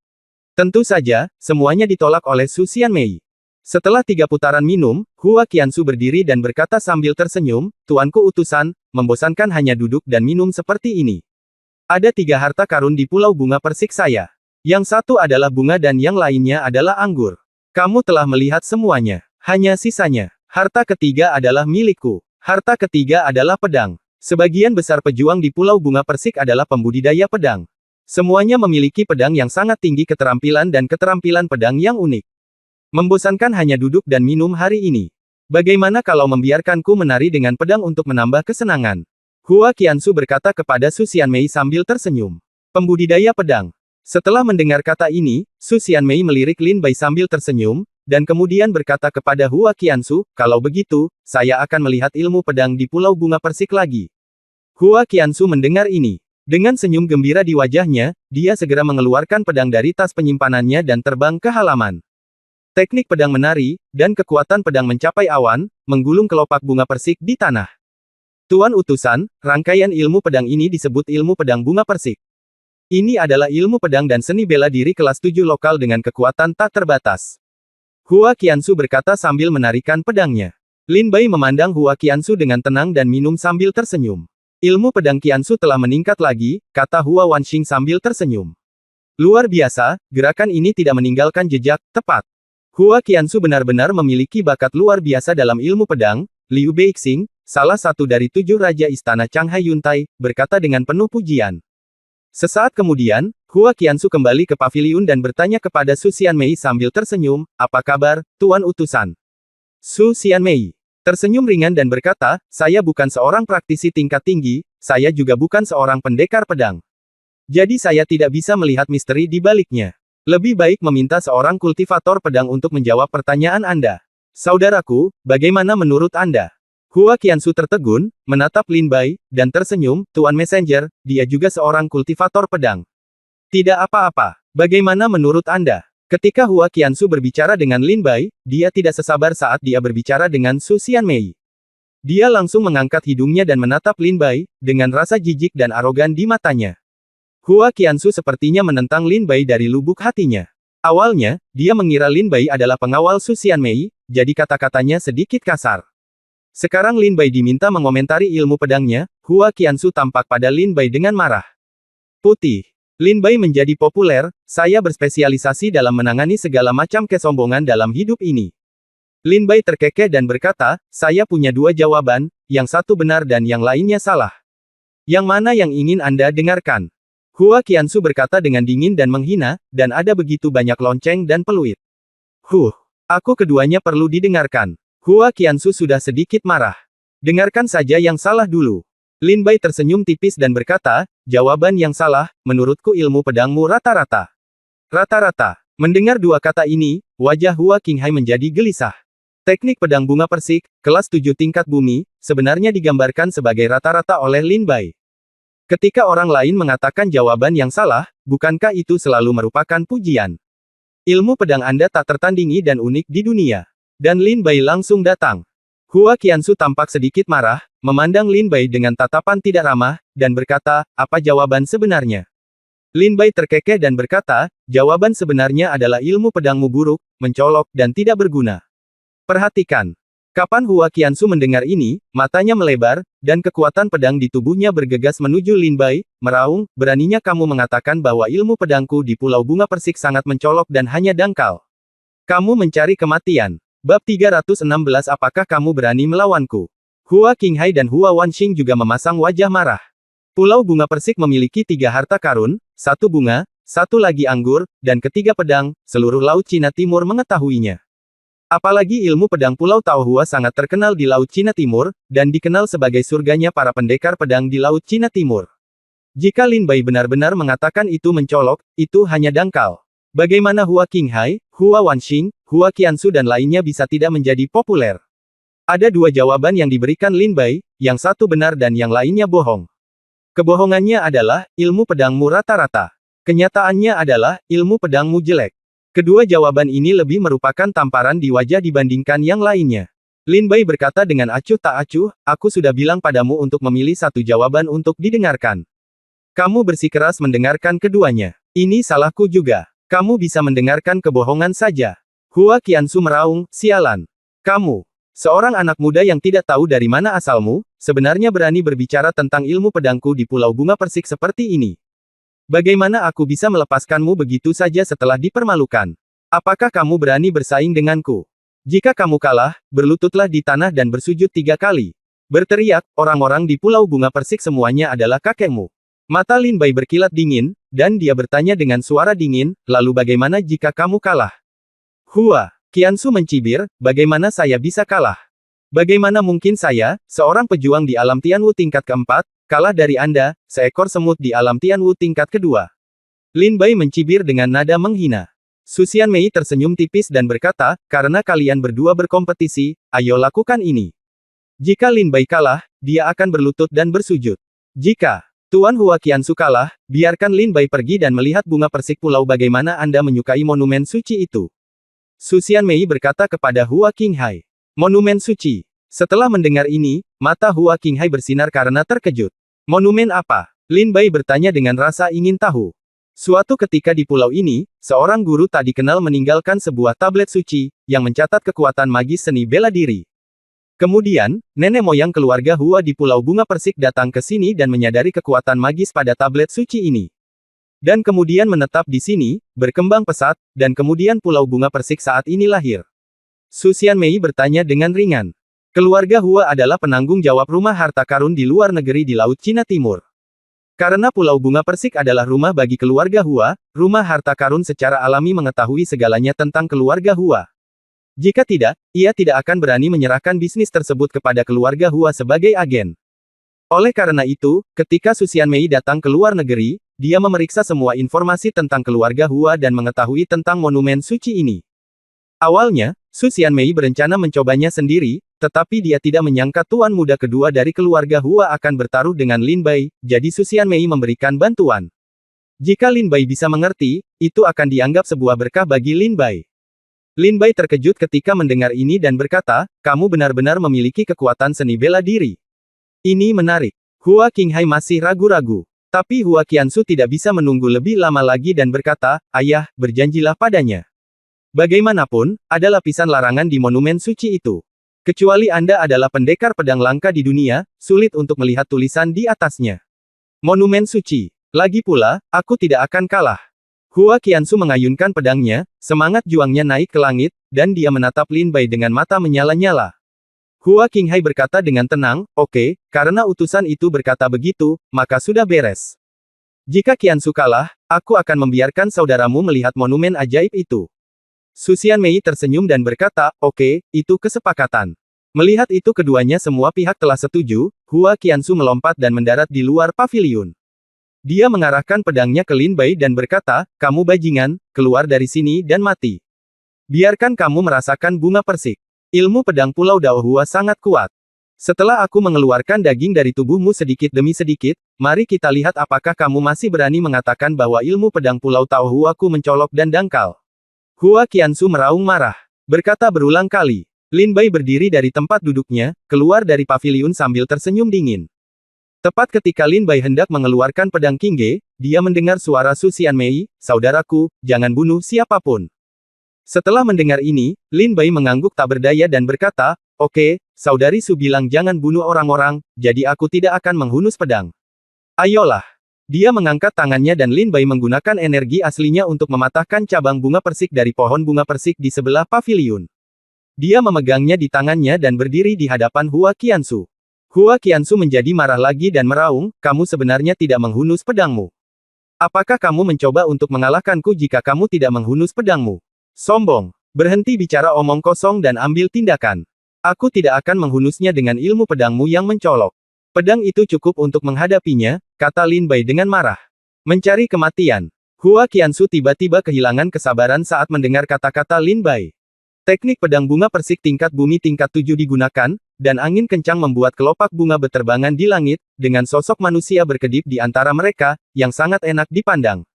Tentu saja, semuanya ditolak oleh Su Xianmei. Setelah 3 putaran minum, Hua Qiansu berdiri dan berkata sambil tersenyum, "Tuanku utusan, membosankan hanya duduk dan minum seperti ini. Ada 3 harta karun di Pulau Bunga Persik saya. Yang satu adalah bunga dan yang lainnya adalah anggur. Kamu telah melihat semuanya. Hanya sisanya. Harta ketiga adalah milikku. Harta ketiga adalah pedang. Sebagian besar pejuang di Pulau Bunga Persik adalah pembudidaya pedang. Semuanya memiliki pedang yang sangat tinggi keterampilan dan keterampilan pedang yang unik. Membosankan hanya duduk dan minum hari ini. Bagaimana kalau membiarkanku menari dengan pedang untuk menambah kesenangan?" Hua Qiansu berkata kepada Su Xianmei sambil tersenyum. Pembudidaya pedang. Setelah mendengar kata ini, Su Xianmei melirik Lin Bai sambil tersenyum, dan kemudian berkata kepada Hua Qiansu, kalau begitu, saya akan melihat ilmu pedang di Pulau Bunga Persik lagi. Hua Qiansu mendengar ini. Dengan senyum gembira di wajahnya, dia segera mengeluarkan pedang dari tas penyimpanannya dan terbang ke halaman. Teknik pedang menari, dan kekuatan pedang mencapai awan, menggulung kelopak bunga persik di tanah. Tuan Utusan, rangkaian ilmu pedang ini disebut ilmu pedang bunga persik. Ini adalah ilmu pedang dan seni bela diri kelas 7 lokal dengan kekuatan tak terbatas. Hua Qiansu berkata sambil menarikan pedangnya. Lin Bai memandang Hua Qiansu dengan tenang dan minum sambil tersenyum. Ilmu pedang Qiansu telah meningkat lagi, kata Hua Wanxing sambil tersenyum. Luar biasa, gerakan ini tidak meninggalkan jejak, tepat. Hua Qiansu benar-benar memiliki bakat luar biasa dalam ilmu pedang. Liu Beixing, salah satu dari 7 Raja Istana Changhai Yuntai, berkata dengan penuh pujian. Sesaat kemudian, Hua Qiansu kembali ke paviliun dan bertanya kepada Su Xianmei sambil tersenyum, apa kabar, Tuan Utusan? Su Xianmei tersenyum ringan dan berkata, saya bukan seorang praktisi tingkat tinggi, saya juga bukan seorang pendekar pedang. Jadi saya tidak bisa melihat misteri di baliknya. Lebih baik meminta seorang kultivator pedang untuk menjawab pertanyaan Anda. Saudaraku, bagaimana menurut Anda? Hua Qiansu tertegun, menatap Lin Bai, dan tersenyum, Tuan Messenger, dia juga seorang kultivator pedang. Tidak apa-apa. Bagaimana menurut Anda? Ketika Hua Qiansu berbicara dengan Lin Bai, dia tidak sesabar saat dia berbicara dengan Su Xianmei. Dia langsung mengangkat hidungnya dan menatap Lin Bai, dengan rasa jijik dan arogan di matanya. Hua Qiansu sepertinya menentang Lin Bai dari lubuk hatinya. Awalnya, dia mengira Lin Bai adalah pengawal Su Xianmei, jadi kata-katanya sedikit kasar. Sekarang Lin Bai diminta mengomentari ilmu pedangnya, Hua Qiansu tampak pada Lin Bai dengan marah. Putih. Lin Bai menjadi populer, saya berspesialisasi dalam menangani segala macam kesombongan dalam hidup ini. Lin Bai terkekeh dan berkata, saya punya 2 jawaban, yang satu benar dan yang lainnya salah. Yang mana yang ingin Anda dengarkan? Hua Qiansu berkata dengan dingin dan menghina, dan ada begitu banyak lonceng dan peluit. Aku keduanya perlu didengarkan. Hua Qiansu sudah sedikit marah. Dengarkan saja yang salah dulu. Lin Bai tersenyum tipis dan berkata, jawaban yang salah, menurutku ilmu pedangmu rata-rata. Rata-rata. Mendengar 2 kata ini, wajah Hua Qinghai menjadi gelisah. Teknik pedang bunga persik, kelas 7 tingkat bumi, sebenarnya digambarkan sebagai rata-rata oleh Lin Bai. Ketika orang lain mengatakan jawaban yang salah, bukankah itu selalu merupakan pujian? Ilmu pedang Anda tak tertandingi dan unik di dunia. Dan Lin Bai langsung datang. Hua Qiansu tampak sedikit marah, memandang Lin Bai dengan tatapan tidak ramah, dan berkata, apa jawaban sebenarnya? Lin Bai terkekeh dan berkata, jawaban sebenarnya adalah ilmu pedangmu buruk, mencolok, dan tidak berguna. Perhatikan. Kapan Hua Qiansu mendengar ini, matanya melebar, dan kekuatan pedang di tubuhnya bergegas menuju Lin Bai, meraung, beraninya kamu mengatakan bahwa ilmu pedangku di Pulau Bunga Persik sangat mencolok dan hanya dangkal. Kamu mencari kematian. Bab 316 Apakah kamu berani melawanku? Hua Qinghai dan Hua Wanxing juga memasang wajah marah. Pulau Bunga Persik memiliki 3 harta karun, 1 bunga, 1 lagi anggur, dan ketiga pedang, seluruh Laut Cina Timur mengetahuinya. Apalagi ilmu pedang Pulau Taohua sangat terkenal di Laut Cina Timur, dan dikenal sebagai surganya para pendekar pedang di Laut Cina Timur. Jika Lin Bai benar-benar mengatakan itu mencolok, itu hanya dangkal. Bagaimana Hua Qinghai, Hua Wanxing, Hua Qiansu dan lainnya bisa tidak menjadi populer? Ada 2 jawaban yang diberikan Lin Bai, yang satu benar dan yang lainnya bohong. Kebohongannya adalah, ilmu pedangmu rata-rata. Kenyataannya adalah, ilmu pedangmu jelek. Kedua jawaban ini lebih merupakan tamparan di wajah dibandingkan yang lainnya. Lin Bai berkata dengan acuh tak acuh, aku sudah bilang padamu untuk memilih satu jawaban untuk didengarkan. Kamu bersikeras mendengarkan keduanya. Ini salahku juga. Kamu bisa mendengarkan kebohongan saja. Hua Qiansu meraung, sialan. Kamu, seorang anak muda yang tidak tahu dari mana asalmu, sebenarnya berani berbicara tentang ilmu pedangku di Pulau Bunga Persik seperti ini. Bagaimana aku bisa melepaskanmu begitu saja setelah dipermalukan? Apakah kamu berani bersaing denganku? Jika kamu kalah, berlututlah di tanah dan bersujud 3 kali. Berteriak, orang-orang di Pulau Bunga Persik semuanya adalah kakekmu. Mata Lin Bai berkilat dingin, dan dia bertanya dengan suara dingin, lalu bagaimana jika kamu kalah? Hua Qiansu mencibir, bagaimana saya bisa kalah? Bagaimana mungkin saya, seorang pejuang di alam Tianwu tingkat keempat, kalah dari Anda, seekor semut di alam Tianwu tingkat kedua. Lin Bai mencibir dengan nada menghina. Su Xianmei tersenyum tipis dan berkata, karena kalian berdua berkompetisi, ayo lakukan ini. Jika Lin Bai kalah, dia akan berlutut dan bersujud. Jika Tuan Hua Qiansu kalah, biarkan Lin Bai pergi dan melihat bunga persik pulau bagaimana Anda menyukai monumen suci itu. Su Xianmei berkata kepada Hua Qinghai. Monumen suci. Setelah mendengar ini, mata Hua Qinghai bersinar karena terkejut. Monumen apa? Lin Bai bertanya dengan rasa ingin tahu. Suatu ketika di pulau ini, seorang guru tak dikenal meninggalkan sebuah tablet suci, yang mencatat kekuatan magis seni bela diri. Kemudian, nenek moyang keluarga Hua di Pulau Bunga Persik datang ke sini dan menyadari kekuatan magis pada tablet suci ini. Dan kemudian menetap di sini, berkembang pesat, dan kemudian Pulau Bunga Persik saat ini lahir. Su Xianmei bertanya dengan ringan. Keluarga Hua adalah penanggung jawab rumah harta karun di luar negeri di Laut Cina Timur. Karena Pulau Bunga Persik adalah rumah bagi keluarga Hua, rumah harta karun secara alami mengetahui segalanya tentang keluarga Hua. Jika tidak, ia tidak akan berani menyerahkan bisnis tersebut kepada keluarga Hua sebagai agen. Oleh karena itu, ketika Su Xianmei datang ke luar negeri, dia memeriksa semua informasi tentang keluarga Hua dan mengetahui tentang monumen suci ini. Awalnya, Su Xianmei berencana mencobanya sendiri, tetapi dia tidak menyangka tuan muda kedua dari keluarga Hua akan bertaruh dengan Lin Bai, jadi Su Xianmei memberikan bantuan. Jika Lin Bai bisa mengerti, itu akan dianggap sebuah berkah bagi Lin Bai. Lin Bai terkejut ketika mendengar ini dan berkata, kamu benar-benar memiliki kekuatan seni bela diri. Ini menarik. Hua Qinghai masih ragu-ragu. Tapi Hua Qiansu tidak bisa menunggu lebih lama lagi dan berkata, ayah, berjanjilah padanya. Bagaimanapun, ada lapisan larangan di monumen suci itu. Kecuali Anda adalah pendekar pedang langka di dunia, sulit untuk melihat tulisan di atasnya. Monumen suci. Lagi pula, aku tidak akan kalah. Hua Qiansu mengayunkan pedangnya, semangat juangnya naik ke langit, dan dia menatap Lin Bai dengan mata menyala-nyala. Hua Qinghai berkata dengan tenang, oke, karena utusan itu berkata begitu, maka sudah beres. Jika Qiansu kalah, aku akan membiarkan saudaramu melihat monumen ajaib itu. Su Xianmei tersenyum dan berkata, oke, itu kesepakatan. Melihat itu keduanya semua pihak telah setuju, Hua Qiansu melompat dan mendarat di luar paviliun. Dia mengarahkan pedangnya ke Lin Bai dan berkata, kamu bajingan, keluar dari sini dan mati. Biarkan kamu merasakan bunga persik. Ilmu pedang Pulau Dao Hua sangat kuat. Setelah aku mengeluarkan daging dari tubuhmu sedikit demi sedikit, mari kita lihat apakah kamu masih berani mengatakan bahwa ilmu pedang Pulau Dao Hua ku mencolok dan dangkal. Hua Qiansu meraung marah. Berkata berulang kali. Lin Bai berdiri dari tempat duduknya, keluar dari paviliun sambil tersenyum dingin. Tepat ketika Lin Bai hendak mengeluarkan pedang Qingge, dia mendengar suara Su Xianmei, saudaraku, jangan bunuh siapapun. Setelah mendengar ini, Lin Bai mengangguk tak berdaya dan berkata, oke, saudari Su bilang jangan bunuh orang-orang, jadi aku tidak akan menghunus pedang. Ayolah. Dia mengangkat tangannya dan Lin Bai menggunakan energi aslinya untuk mematahkan cabang bunga persik dari pohon bunga persik di sebelah paviliun. Dia memegangnya di tangannya dan berdiri di hadapan Hua Qiansu. Hua Qiansu menjadi marah lagi dan meraung, kamu sebenarnya tidak menghunus pedangmu. Apakah kamu mencoba untuk mengalahkanku jika kamu tidak menghunus pedangmu? Sombong. Berhenti bicara omong kosong dan ambil tindakan. Aku tidak akan menghunusnya dengan ilmu pedangmu yang mencolok. Pedang itu cukup untuk menghadapinya, kata Lin Bai dengan marah. Mencari kematian. Hua Qiansu tiba-tiba kehilangan kesabaran saat mendengar kata-kata Lin Bai. Teknik pedang bunga persik tingkat bumi tingkat 7 digunakan, dan angin kencang membuat kelopak bunga berterbangan di langit, dengan sosok manusia berkedip di antara mereka, yang sangat enak dipandang.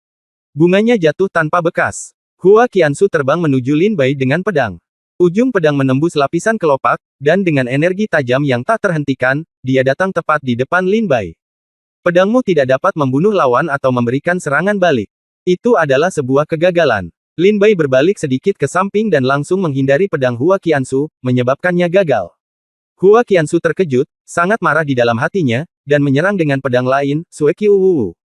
Bunganya jatuh tanpa bekas. Hua Qiansu terbang menuju Lin Bai dengan pedang. Ujung pedang menembus lapisan kelopak, dan dengan energi tajam yang tak terhentikan, dia datang tepat di depan Lin Bai. Pedangmu tidak dapat membunuh lawan atau memberikan serangan balik. Itu adalah sebuah kegagalan. Lin Bai berbalik sedikit ke samping dan langsung menghindari pedang Hua Qiansu, menyebabkannya gagal. Hua Qiansu terkejut, sangat marah di dalam hatinya, dan menyerang dengan pedang lain, Sueqiu Wu.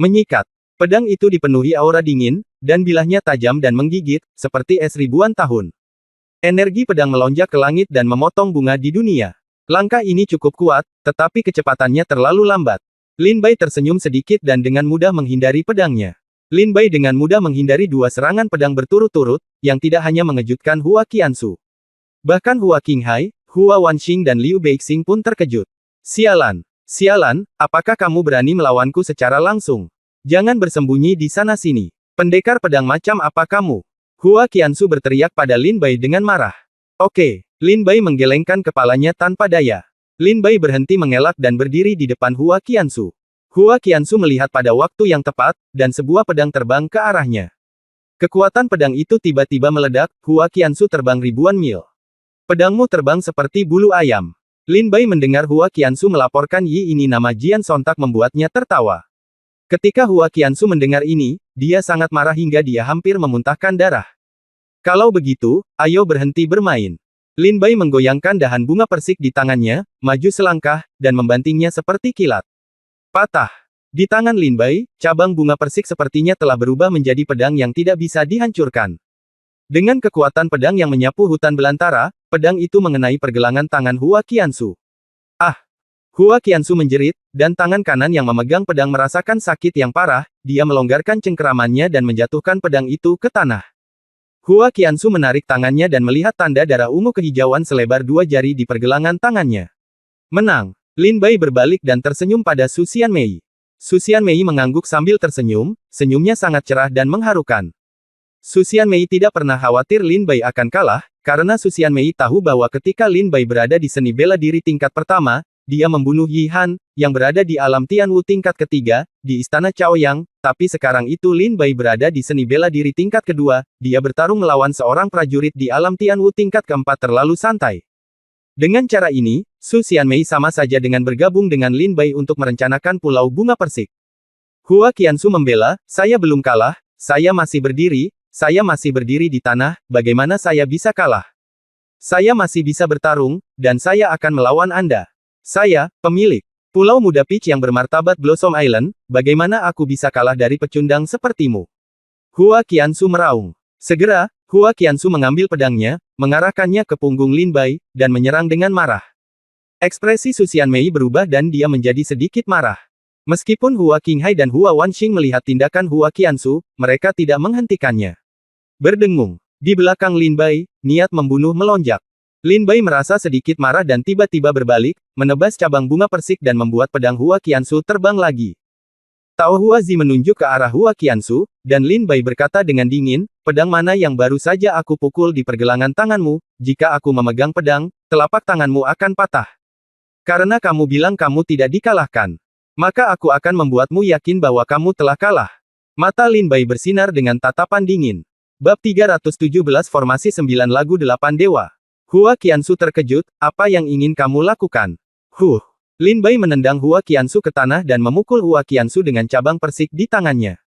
Menyikat. Pedang itu dipenuhi aura dingin, dan bilahnya tajam dan menggigit, seperti es ribuan tahun. Energi pedang melonjak ke langit dan memotong bunga di dunia. Langkah ini cukup kuat, tetapi kecepatannya terlalu lambat. Lin Bai tersenyum sedikit dan dengan mudah menghindari pedangnya. Lin Bai dengan mudah menghindari dua serangan pedang berturut-turut, yang tidak hanya mengejutkan Hua Qiansu. Bahkan Hua Qinghai, Hua Wanxing dan Liu Beixing pun terkejut. Sialan. Sialan, apakah kamu berani melawanku secara langsung? Jangan bersembunyi di sana-sini. Pendekar pedang macam apa kamu? Hua Qiansu berteriak pada Lin Bai dengan marah. Oke, Lin Bai menggelengkan kepalanya tanpa daya. Lin Bai berhenti mengelak dan berdiri di depan Hua Qiansu. Hua Qiansu melihat pada waktu yang tepat, dan sebuah pedang terbang ke arahnya. Kekuatan pedang itu tiba-tiba meledak, Hua Qiansu terbang ribuan mil. Pedangmu terbang seperti bulu ayam. Lin Bai mendengar Hua Qiansu melaporkan Yi ini nama Jian sontak membuatnya tertawa. Ketika Hua Qiansu mendengar ini, dia sangat marah hingga dia hampir memuntahkan darah. Kalau begitu, ayo berhenti bermain. Lin Bai menggoyangkan dahan bunga persik di tangannya, maju selangkah, dan membantingnya seperti kilat. Patah. Di tangan Lin Bai, cabang bunga persik sepertinya telah berubah menjadi pedang yang tidak bisa dihancurkan. Dengan kekuatan pedang yang menyapu hutan belantara, pedang itu mengenai pergelangan tangan Hua Qiansu. Ah! Hua Qiansu menjerit, dan tangan kanan yang memegang pedang merasakan sakit yang parah, dia melonggarkan cengkeramannya dan menjatuhkan pedang itu ke tanah. Hua Qiansu menarik tangannya dan melihat tanda darah ungu kehijauan selebar 2 jari di pergelangan tangannya. Menang! Lin Bai berbalik dan tersenyum pada Su Xianmei. Su Xianmei mengangguk sambil tersenyum, senyumnya sangat cerah dan mengharukan. Su Xianmei tidak pernah khawatir Lin Bai akan kalah, karena Su Xianmei tahu bahwa ketika Lin Bai berada di seni bela diri tingkat pertama, dia membunuh Yi Han, yang berada di alam Tianwu tingkat ketiga, di istana Chaoyang, tapi sekarang itu Lin Bai berada di seni bela diri tingkat kedua, dia bertarung melawan seorang prajurit di alam Tianwu tingkat keempat terlalu santai. Dengan cara ini, Su Xianmei sama saja dengan bergabung dengan Lin Bai untuk merencanakan Pulau Bunga Persik. Hua Qiansu membela, saya belum kalah, saya masih berdiri di tanah, bagaimana saya bisa kalah? Saya masih bisa bertarung, dan saya akan melawan Anda. Saya, pemilik Pulau Muda Peach yang bermartabat Blossom Island, bagaimana aku bisa kalah dari pecundang sepertimu? Hua Qiansu meraung. Segera, Hua Qiansu mengambil pedangnya, mengarahkannya ke punggung Lin Bai, dan menyerang dengan marah. Ekspresi Su Xianmei berubah dan dia menjadi sedikit marah. Meskipun Hua Qinghai dan Hua Wanxing melihat tindakan Hua Qiansu, mereka tidak menghentikannya. Berdengung. Di belakang Lin Bai, niat membunuh melonjak. Lin Bai merasa sedikit marah dan tiba-tiba berbalik, menebas cabang bunga persik dan membuat pedang Hua Qiansu terbang lagi. Tao Hua Zi menunjuk ke arah Hua Qiansu, dan Lin Bai berkata dengan dingin, pedang mana yang baru saja aku pukul di pergelangan tanganmu, jika aku memegang pedang, telapak tanganmu akan patah. Karena kamu bilang kamu tidak dikalahkan. Maka aku akan membuatmu yakin bahwa kamu telah kalah. Mata Lin Bai bersinar dengan tatapan dingin. Bab 317 Formasi 9 Lagu 8 Dewa. Hua Qiansu terkejut, apa yang ingin kamu lakukan? Lin Bai menendang Hua Qiansu ke tanah dan memukul Hua Qiansu dengan cabang persik di tangannya.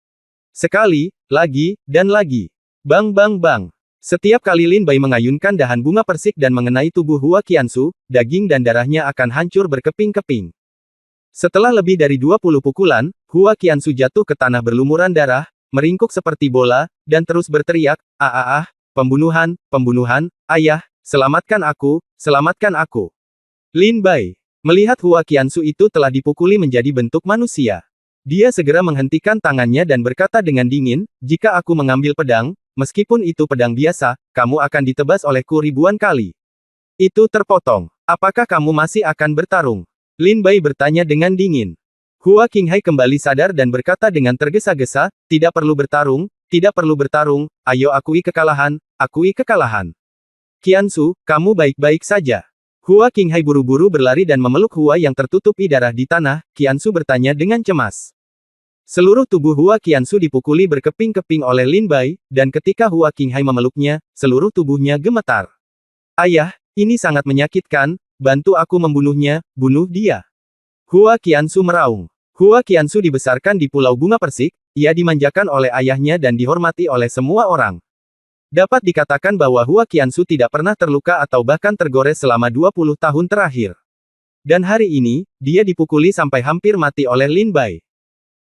Sekali, lagi, dan lagi. Bang bang bang. Setiap kali Lin Bai mengayunkan dahan bunga persik dan mengenai tubuh Hua Qiansu, daging dan darahnya akan hancur berkeping-keping. Setelah lebih dari 20 pukulan, Hua Qiansu jatuh ke tanah berlumuran darah, meringkuk seperti bola, dan terus berteriak, pembunuhan, pembunuhan, ayah, selamatkan aku, selamatkan aku. Lin Bai melihat Hua Qiansu itu telah dipukuli menjadi bentuk manusia. Dia segera menghentikan tangannya dan berkata dengan dingin, jika aku mengambil pedang, meskipun itu pedang biasa, kamu akan ditebas olehku ribuan kali. Itu terpotong. Apakah kamu masih akan bertarung? Lin Bai bertanya dengan dingin. Hua Qinghai kembali sadar dan berkata dengan tergesa-gesa, tidak perlu bertarung, ayo akui kekalahan, akui kekalahan. Qiansu, kamu baik-baik saja. Hua Qinghai buru-buru berlari dan memeluk Hua yang tertutupi darah di tanah, Qiansu bertanya dengan cemas. Seluruh tubuh Hua Qiansu dipukuli berkeping-keping oleh Lin Bai, dan ketika Hua Qinghai memeluknya, seluruh tubuhnya gemetar. Ayah, ini sangat menyakitkan, bantu aku membunuhnya, bunuh dia. Hua Qiansu meraung. Hua Qiansu dibesarkan di Pulau Bunga Persik, ia dimanjakan oleh ayahnya dan dihormati oleh semua orang. Dapat dikatakan bahwa Hua Qiansu tidak pernah terluka atau bahkan tergores selama 20 tahun terakhir. Dan hari ini, dia dipukuli sampai hampir mati oleh Lin Bai.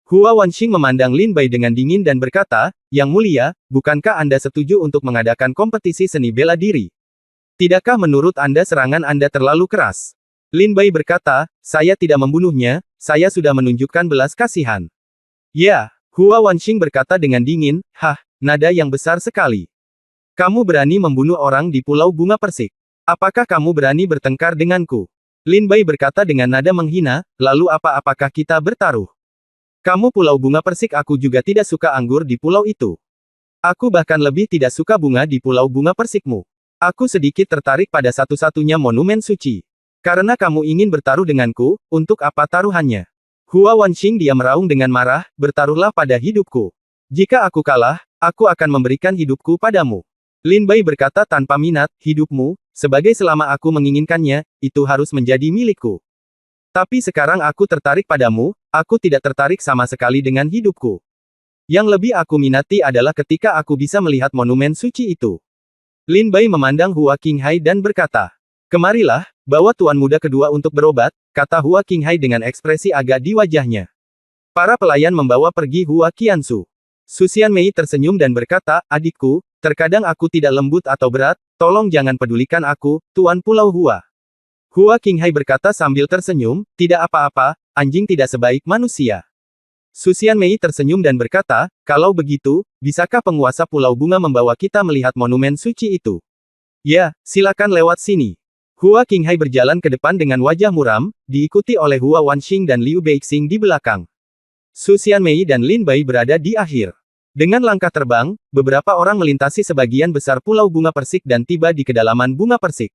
Hua Wanxing memandang Lin Bai dengan dingin dan berkata, Yang mulia, bukankah Anda setuju untuk mengadakan kompetisi seni bela diri? Tidakkah menurut Anda serangan Anda terlalu keras? Lin Bai berkata, saya tidak membunuhnya, saya sudah menunjukkan belas kasihan. Ya, Hua Wanxing berkata dengan dingin, nada yang besar sekali. Kamu berani membunuh orang di Pulau Bunga Persik. Apakah kamu berani bertengkar denganku? Lin Bai berkata dengan nada menghina, lalu apakah kita bertaruh? Kamu pulau bunga persik, aku juga tidak suka anggur di pulau itu. Aku bahkan lebih tidak suka bunga di pulau bunga persikmu. Aku sedikit tertarik pada satu-satunya monumen suci. Karena kamu ingin bertaruh denganku, untuk apa taruhannya? Hua Wanxing dia meraung dengan marah, bertaruhlah pada hidupku. Jika aku kalah, aku akan memberikan hidupku padamu. Lin Bai berkata tanpa minat, hidupmu, sebagai selama aku menginginkannya, itu harus menjadi milikku. Tapi sekarang aku tertarik padamu, aku tidak tertarik sama sekali dengan hidupku. Yang lebih aku minati adalah ketika aku bisa melihat monumen suci itu. Lin Bai memandang Hua Qinghai dan berkata, "Kemarilah, bawa tuan muda kedua untuk berobat," kata Hua Qinghai dengan ekspresi agak di wajahnya. Para pelayan membawa pergi Hua Qiansu. Su Xianmei tersenyum dan berkata, "Adikku, terkadang aku tidak lembut atau berat, tolong jangan pedulikan aku, Tuan Pulau Hua." Hua Qinghai berkata sambil tersenyum, "Tidak apa-apa, anjing tidak sebaik manusia." Su Xianmei tersenyum dan berkata, "Kalau begitu, bisakah penguasa Pulau Bunga membawa kita melihat monumen suci itu?" "Ya, silakan lewat sini." Hua Qinghai berjalan ke depan dengan wajah muram, diikuti oleh Hua Wanxing dan Liu Beixing di belakang. Su Xianmei dan Lin Bai berada di akhir. Dengan langkah terbang, beberapa orang melintasi sebagian besar pulau bunga persik dan tiba di kedalaman bunga persik.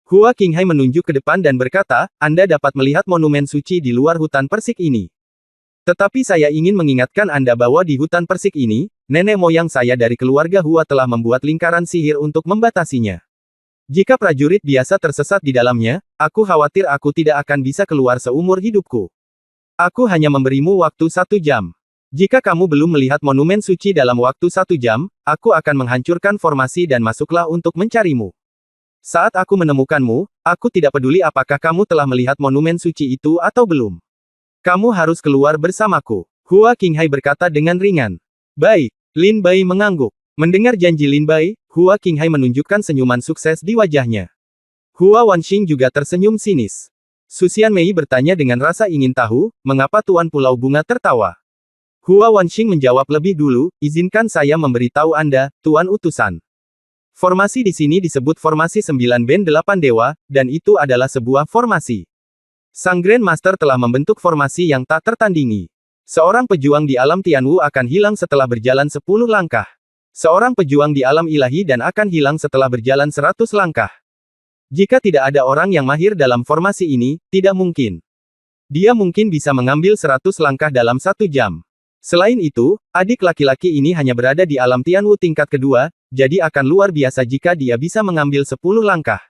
Hua Qinghai menunjuk ke depan dan berkata, "Anda dapat melihat monumen suci di luar hutan persik ini. Tetapi saya ingin mengingatkan Anda bahwa di hutan persik ini, nenek moyang saya dari keluarga Hua telah membuat lingkaran sihir untuk membatasinya. Jika prajurit biasa tersesat di dalamnya, aku khawatir aku tidak akan bisa keluar seumur hidupku. Aku hanya memberimu waktu 1 jam. Jika kamu belum melihat monumen suci dalam waktu 1 jam, aku akan menghancurkan formasi dan masuklah untuk mencarimu. Saat aku menemukanmu, aku tidak peduli apakah kamu telah melihat monumen suci itu atau belum. Kamu harus keluar bersamaku." Hua Qinghai berkata dengan ringan. "Baik." Lin Bai mengangguk. Mendengar janji Lin Bai, Hua Qinghai menunjukkan senyuman sukses di wajahnya. Hua Wanxing juga tersenyum sinis. Su Xianmei bertanya dengan rasa ingin tahu, mengapa Tuan Pulau Bunga tertawa. Hua Wanxing menjawab lebih dulu, "Izinkan saya memberitahu Anda, Tuan Utusan. Formasi di sini disebut formasi 9 Band 8 Dewa, dan itu adalah sebuah formasi. Sang Grand Master telah membentuk formasi yang tak tertandingi. Seorang pejuang di alam Tianwu akan hilang setelah berjalan 10 langkah. Seorang pejuang di alam ilahi dan akan hilang setelah berjalan 100 langkah. Jika tidak ada orang yang mahir dalam formasi ini, tidak mungkin. Dia mungkin bisa mengambil 100 langkah dalam 1 jam. Selain itu, adik laki-laki ini hanya berada di alam Tianwu tingkat kedua, jadi akan luar biasa jika dia bisa mengambil 10 langkah,"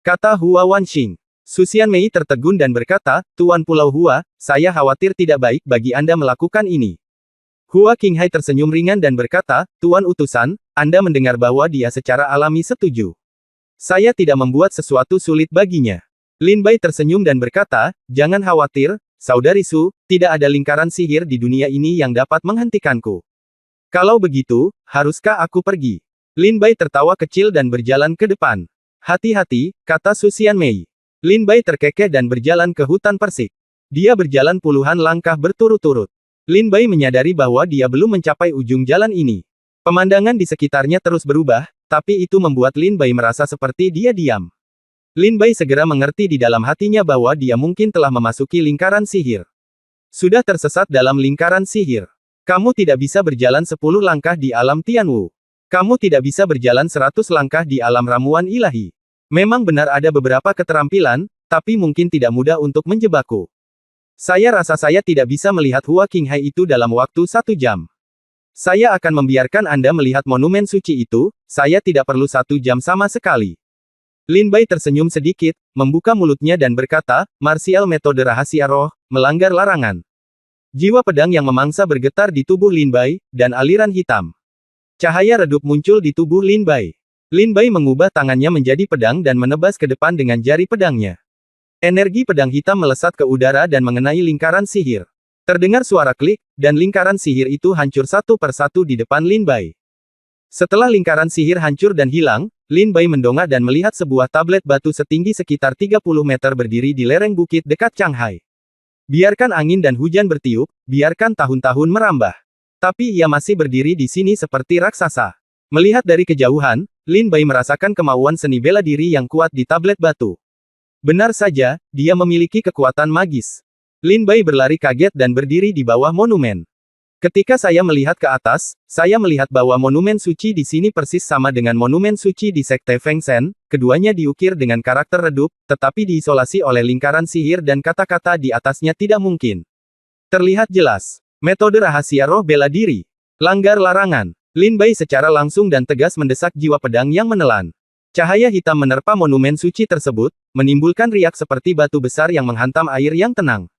kata Hua Wanxing. Su Xianmei tertegun dan berkata, "Tuan Pulau Hua, saya khawatir tidak baik bagi Anda melakukan ini." Hua Qinghai tersenyum ringan dan berkata, "Tuan Utusan, Anda mendengar bahwa dia secara alami setuju. Saya tidak membuat sesuatu sulit baginya." Lin Bai tersenyum dan berkata, "Jangan khawatir, Saudari Su, tidak ada lingkaran sihir di dunia ini yang dapat menghentikanku. Kalau begitu, haruskah aku pergi?" Lin Bai tertawa kecil dan berjalan ke depan. "Hati-hati," kata Su Xianmei. Lin Bai terkekeh dan berjalan ke hutan persik. Dia berjalan puluhan langkah berturut-turut. Lin Bai menyadari bahwa dia belum mencapai ujung jalan ini. Pemandangan di sekitarnya terus berubah, tapi itu membuat Lin Bai merasa seperti dia diam. Lin Bai segera mengerti di dalam hatinya bahwa dia mungkin telah memasuki lingkaran sihir. Sudah tersesat dalam lingkaran sihir. Kamu tidak bisa berjalan 10 langkah di alam Tianwu. Kamu tidak bisa berjalan 100 langkah di alam ramuan ilahi. Memang benar ada beberapa keterampilan, tapi mungkin tidak mudah untuk menjebakku. Saya rasa saya tidak bisa melihat Hua Qinghai itu dalam waktu 1 jam. Saya akan membiarkan Anda melihat monumen suci itu, saya tidak perlu 1 jam sama sekali." Lin Bai tersenyum sedikit, membuka mulutnya dan berkata, "Martial metode rahasia roh, melanggar larangan." Jiwa pedang yang memangsa bergetar di tubuh Lin Bai, dan aliran hitam cahaya redup muncul di tubuh Lin Bai. Lin Bai mengubah tangannya menjadi pedang dan menebas ke depan dengan jari pedangnya. Energi pedang hitam melesat ke udara dan mengenai lingkaran sihir. Terdengar suara klik, dan lingkaran sihir itu hancur satu persatu di depan Lin Bai. Setelah lingkaran sihir hancur dan hilang, Lin Bai mendongak dan melihat sebuah tablet batu setinggi sekitar 30 meter berdiri di lereng bukit dekat Changhai. Biarkan angin dan hujan bertiup, biarkan tahun-tahun merambah. Tapi ia masih berdiri di sini seperti raksasa. Melihat dari kejauhan, Lin Bai merasakan kemauan seni bela diri yang kuat di tablet batu. Benar saja, dia memiliki kekuatan magis. Lin Bai berlari kaget dan berdiri di bawah monumen. Ketika saya melihat ke atas, saya melihat bahwa monumen suci di sini persis sama dengan monumen suci di Sekte Feng Shen, keduanya diukir dengan karakter redup, tetapi diisolasi oleh lingkaran sihir dan kata-kata di atasnya tidak mungkin. Terlihat jelas. Metode rahasia roh bela diri. Langgar larangan. Lin Bai secara langsung dan tegas mendesak jiwa pedang yang menelan. Cahaya hitam menerpa monumen suci tersebut, menimbulkan riak seperti batu besar yang menghantam air yang tenang.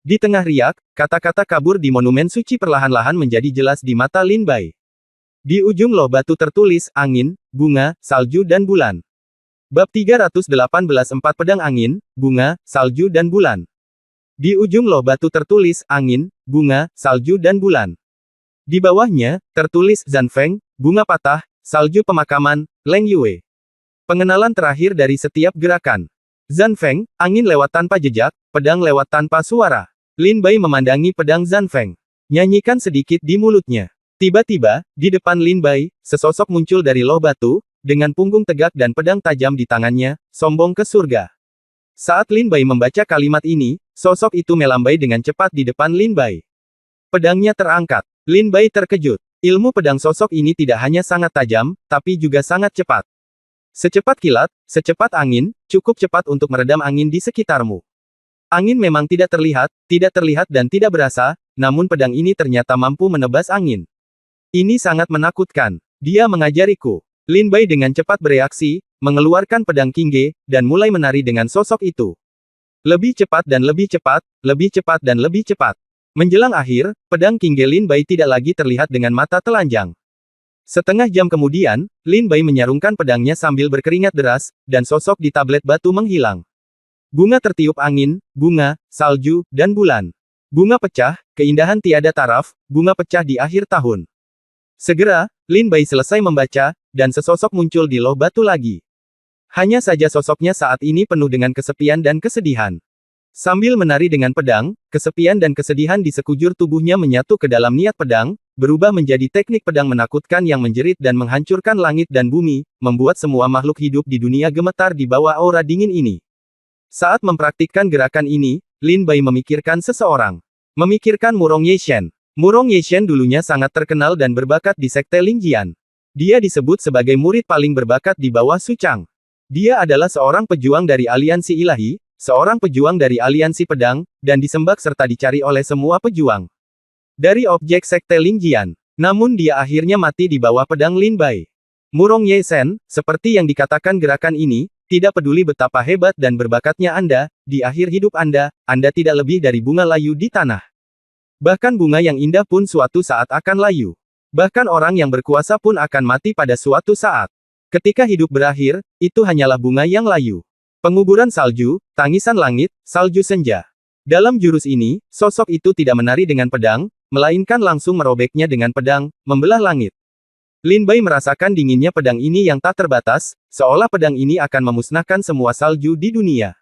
Di tengah riak, kata-kata kabur di monumen suci perlahan-lahan menjadi jelas di mata Lin Bai. Di ujung loh batu tertulis, angin, bunga, salju dan bulan. Bab 318 4 pedang angin, bunga, salju dan bulan. Di ujung loh batu tertulis, angin, bunga, salju dan bulan. Di bawahnya, tertulis, Zanfeng, bunga patah, salju pemakaman, Leng Yue. Pengenalan terakhir dari setiap gerakan. Zanfeng, angin lewat tanpa jejak, pedang lewat tanpa suara. Lin Bai memandangi pedang Zanfeng. Nyanyikan sedikit di mulutnya. Tiba-tiba, di depan Lin Bai, sesosok muncul dari loh batu, dengan punggung tegak dan pedang tajam di tangannya, sombong ke surga. Saat Lin Bai membaca kalimat ini, sosok itu melambai dengan cepat di depan Lin Bai. Pedangnya terangkat. Lin Bai terkejut. Ilmu pedang sosok ini tidak hanya sangat tajam, tapi juga sangat cepat. Secepat kilat, secepat angin, cukup cepat untuk meredam angin di sekitarmu. Angin memang tidak terlihat dan tidak berasa, namun pedang ini ternyata mampu menebas angin. Ini sangat menakutkan. Dia mengajariku. Lin Bai dengan cepat bereaksi, mengeluarkan pedang Qingge, dan mulai menari dengan sosok itu. Lebih cepat dan lebih cepat, lebih cepat dan lebih cepat. Menjelang akhir, pedang Qingge Lin Bai tidak lagi terlihat dengan mata telanjang. Setengah jam kemudian, Lin Bai menyarungkan pedangnya sambil berkeringat deras, dan sosok di tablet batu menghilang. Bunga tertiup angin, bunga, salju, dan bulan. Bunga pecah, keindahan tiada taraf, bunga pecah di akhir tahun. Segera, Lin Bai selesai membaca, dan sesosok muncul di loh batu lagi. Hanya saja sosoknya saat ini penuh dengan kesepian dan kesedihan. Sambil menari dengan pedang, kesepian dan kesedihan di sekujur tubuhnya menyatu ke dalam niat pedang, berubah menjadi teknik pedang menakutkan yang menjerit dan menghancurkan langit dan bumi, membuat semua makhluk hidup di dunia gemetar di bawah aura dingin ini. Saat mempraktikkan gerakan ini, Lin Bai memikirkan seseorang. Memikirkan Murong Yeishen. Murong Yeishen dulunya sangat terkenal dan berbakat di Sekte Lingjian. Dia disebut sebagai murid paling berbakat di bawah Su Chang. Dia adalah seorang pejuang dari aliansi ilahi, seorang pejuang dari aliansi pedang, dan disembah serta dicari oleh semua pejuang dari objek Sekte Lingjian. Namun dia akhirnya mati di bawah pedang Lin Bai. Murong Yeishen, seperti yang dikatakan gerakan ini, tidak peduli betapa hebat dan berbakatnya Anda, di akhir hidup Anda tidak lebih dari bunga layu di tanah. Bahkan bunga yang indah pun suatu saat akan layu. Bahkan orang yang berkuasa pun akan mati pada suatu saat. Ketika hidup berakhir, itu hanyalah bunga yang layu. Penguburan salju, tangisan langit, salju senja. Dalam jurus ini, sosok itu tidak menari dengan pedang, melainkan langsung merobeknya dengan pedang, membelah langit. Lin Bai merasakan dinginnya pedang ini yang tak terbatas, seolah pedang ini akan memusnahkan semua salju di dunia.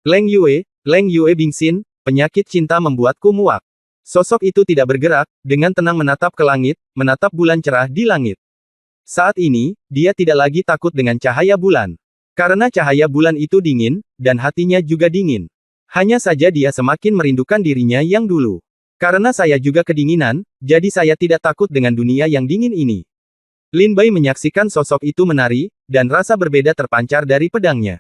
Leng Yue Bingxin, penyakit cinta membuatku muak. Sosok itu tidak bergerak, dengan tenang menatap ke langit, menatap bulan cerah di langit. Saat ini, dia tidak lagi takut dengan cahaya bulan. Karena cahaya bulan itu dingin, dan hatinya juga dingin. Hanya saja dia semakin merindukan dirinya yang dulu. Karena saya juga kedinginan, jadi saya tidak takut dengan dunia yang dingin ini. Lin Bai menyaksikan sosok itu menari, dan rasa berbeda terpancar dari pedangnya.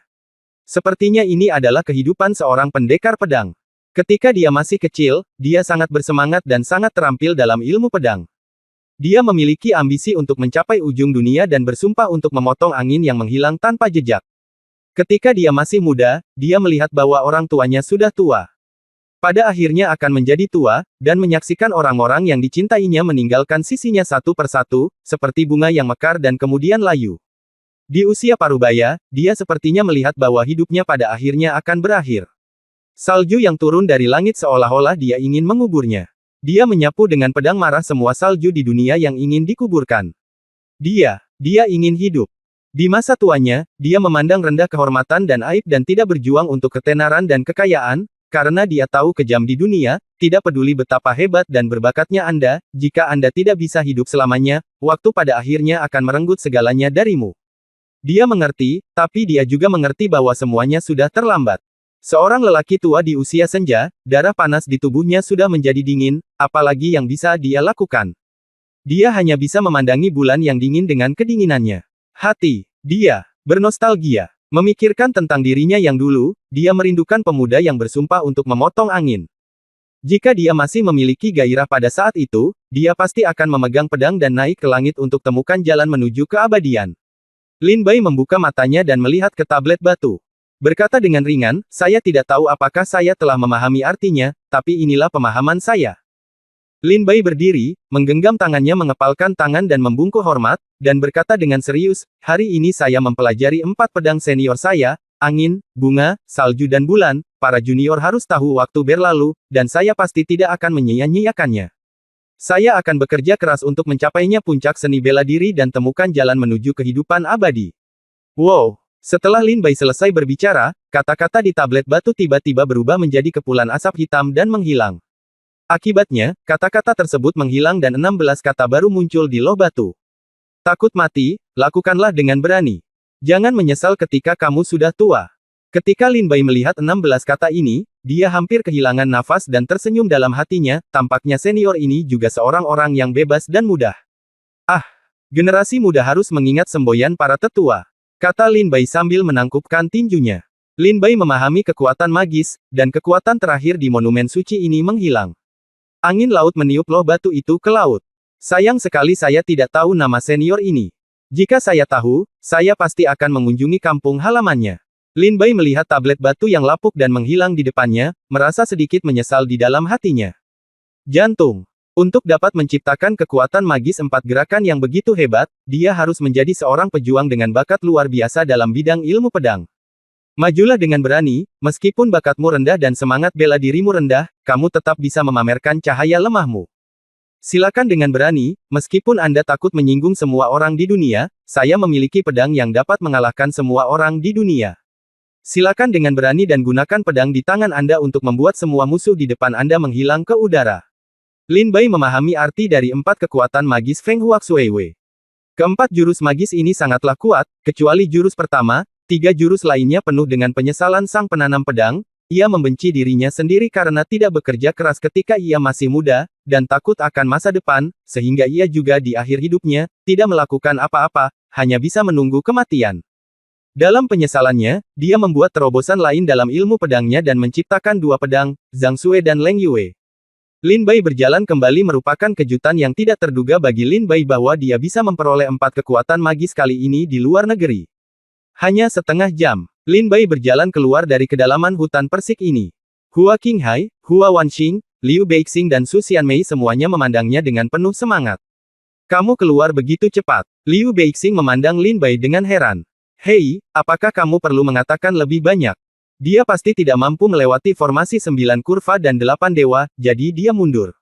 Sepertinya ini adalah kehidupan seorang pendekar pedang. Ketika dia masih kecil, dia sangat bersemangat dan sangat terampil dalam ilmu pedang. Dia memiliki ambisi untuk mencapai ujung dunia dan bersumpah untuk memotong angin yang menghilang tanpa jejak. Ketika dia masih muda, dia melihat bahwa orang tuanya sudah tua. Pada akhirnya akan menjadi tua, dan menyaksikan orang-orang yang dicintainya meninggalkan sisinya satu persatu, seperti bunga yang mekar dan kemudian layu. Di usia parubaya, dia sepertinya melihat bahwa hidupnya pada akhirnya akan berakhir. Salju yang turun dari langit seolah-olah dia ingin menguburnya. Dia menyapu dengan pedang marah semua salju di dunia yang ingin dikuburkan. Dia ingin hidup. Di masa tuanya, dia memandang rendah kehormatan dan aib dan tidak berjuang untuk ketenaran dan kekayaan, karena dia tahu kejam di dunia, tidak peduli betapa hebat dan berbakatnya Anda, jika Anda tidak bisa hidup selamanya, waktu pada akhirnya akan merenggut segalanya darimu. Dia mengerti, tapi dia juga mengerti bahwa semuanya sudah terlambat. Seorang lelaki tua di usia senja, darah panas di tubuhnya sudah menjadi dingin, apalagi yang bisa dia lakukan. Dia hanya bisa memandangi bulan yang dingin dengan kedinginannya. Hati, dia, bernostalgia. Memikirkan tentang dirinya yang dulu, dia merindukan pemuda yang bersumpah untuk memotong angin. Jika dia masih memiliki gairah pada saat itu, dia pasti akan memegang pedang dan naik ke langit untuk temukan jalan menuju keabadian. Lin Bai membuka matanya dan melihat ke tablet batu. Berkata dengan ringan, saya tidak tahu apakah saya telah memahami artinya, tapi inilah pemahaman saya. Lin Bai berdiri, menggenggam tangannya mengepalkan tangan dan membungkuk hormat, dan berkata dengan serius, hari ini saya mempelajari 4 pedang senior saya, angin, bunga, salju dan bulan, para junior harus tahu waktu berlalu, dan saya pasti tidak akan menyia-nyiakannya. Saya akan bekerja keras untuk mencapainya puncak seni bela diri dan temukan jalan menuju kehidupan abadi. Wow! Setelah Lin Bai selesai berbicara, kata-kata di tablet batu tiba-tiba berubah menjadi kepulan asap hitam dan menghilang. Akibatnya, kata-kata tersebut menghilang dan 16 kata baru muncul di loh batu. Takut mati, lakukanlah dengan berani. Jangan menyesal ketika kamu sudah tua. Ketika Lin Bai melihat 16 kata ini, dia hampir kehilangan nafas dan tersenyum dalam hatinya, tampaknya senior ini juga seorang orang yang bebas dan mudah. Ah, generasi muda harus mengingat semboyan para tetua, kata Lin Bai sambil menangkupkan tinjunya. Lin Bai memahami kekuatan magis, dan kekuatan terakhir di monumen suci ini menghilang. Angin laut meniup loh batu itu ke laut. Sayang sekali saya tidak tahu nama senior ini. Jika saya tahu, saya pasti akan mengunjungi kampung halamannya. Lin Bai melihat tablet batu yang lapuk dan menghilang di depannya, merasa sedikit menyesal di dalam hatinya. Jantung. Untuk dapat menciptakan kekuatan magis 4 gerakan yang begitu hebat, dia harus menjadi seorang pejuang dengan bakat luar biasa dalam bidang ilmu pedang. Majulah dengan berani, meskipun bakatmu rendah dan semangat bela dirimu rendah, kamu tetap bisa memamerkan cahaya lemahmu. Silakan dengan berani, meskipun Anda takut menyinggung semua orang di dunia, saya memiliki pedang yang dapat mengalahkan semua orang di dunia. Silakan dengan berani dan gunakan pedang di tangan Anda untuk membuat semua musuh di depan Anda menghilang ke udara. Lin Bai memahami arti dari 4 kekuatan magis Feng Huaxuewei. Keempat jurus magis ini sangatlah kuat, kecuali jurus pertama. 3 jurus lainnya penuh dengan penyesalan sang penanam pedang, ia membenci dirinya sendiri karena tidak bekerja keras ketika ia masih muda, dan takut akan masa depan, sehingga ia juga di akhir hidupnya, tidak melakukan apa-apa, hanya bisa menunggu kematian. Dalam penyesalannya, dia membuat terobosan lain dalam ilmu pedangnya dan menciptakan 2 pedang, Zhang Xue dan Leng Yue. Lin Bai berjalan kembali merupakan kejutan yang tidak terduga bagi Lin Bai bahwa dia bisa memperoleh 4 kekuatan magis kali ini di luar negeri. Hanya setengah jam, Lin Bai berjalan keluar dari kedalaman hutan persik ini. Hua Qinghai, Hua Wanxing, Liu Beixing dan Su Xianmei semuanya memandangnya dengan penuh semangat. Kamu keluar begitu cepat. Liu Beixing memandang Lin Bai dengan heran. Hei, apakah kamu perlu mengatakan lebih banyak? Dia pasti tidak mampu melewati formasi 9 kurva dan 8 dewa, jadi dia mundur.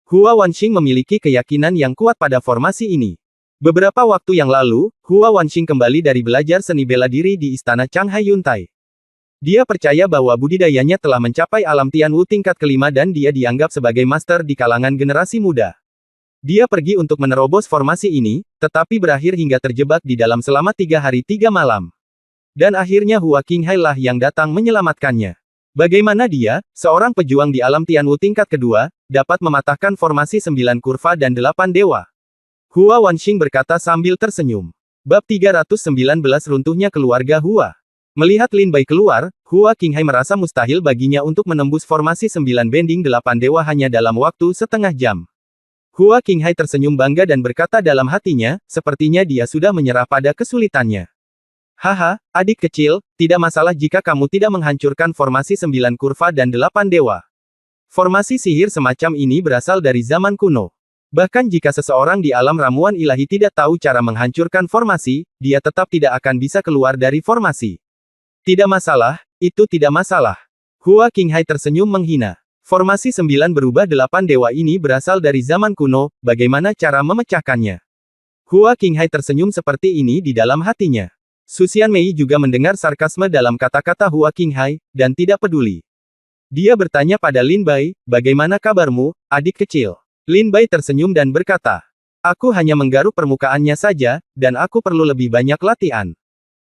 Hua Wanxing memiliki keyakinan yang kuat pada formasi ini. Beberapa waktu yang lalu, Hua Wanxing kembali dari belajar seni bela diri di istana Changhai Yuntai. Dia percaya bahwa budidayanya telah mencapai alam Tianwu tingkat kelima dan dia dianggap sebagai master di kalangan generasi muda. Dia pergi untuk menerobos formasi ini, tetapi berakhir hingga terjebak di dalam selama 3 hari 3 malam. Dan akhirnya Hua Qinghai lah yang datang menyelamatkannya. Bagaimana dia, seorang pejuang di alam Tianwu tingkat kedua, dapat mematahkan formasi 9 kurva dan 8 dewa? Hua Wanxing berkata sambil tersenyum. Bab 319 runtuhnya keluarga Hua. Melihat Lin Bai keluar, Hua Qinghai merasa mustahil baginya untuk menembus formasi 9 bending 8 dewa hanya dalam waktu setengah jam. Hua Qinghai tersenyum bangga dan berkata dalam hatinya, sepertinya dia sudah menyerah pada kesulitannya. Haha, adik kecil, tidak masalah jika kamu tidak menghancurkan formasi 9 kurva dan 8 dewa. Formasi sihir semacam ini berasal dari zaman kuno. Bahkan jika seseorang di alam ramuan ilahi tidak tahu cara menghancurkan formasi, dia tetap tidak akan bisa keluar dari formasi. Tidak masalah, itu tidak masalah. Hua Qinghai tersenyum menghina. Formasi 9 berubah 8 dewa ini berasal dari zaman kuno, bagaimana cara memecahkannya? Hua Qinghai tersenyum seperti ini di dalam hatinya. Su Xianmei juga mendengar sarkasme dalam kata-kata Hua Qinghai, dan tidak peduli. Dia bertanya pada Lin Bai, bagaimana kabarmu, adik kecil? Lin Bai tersenyum dan berkata, aku hanya menggaruk permukaannya saja, dan aku perlu lebih banyak latihan.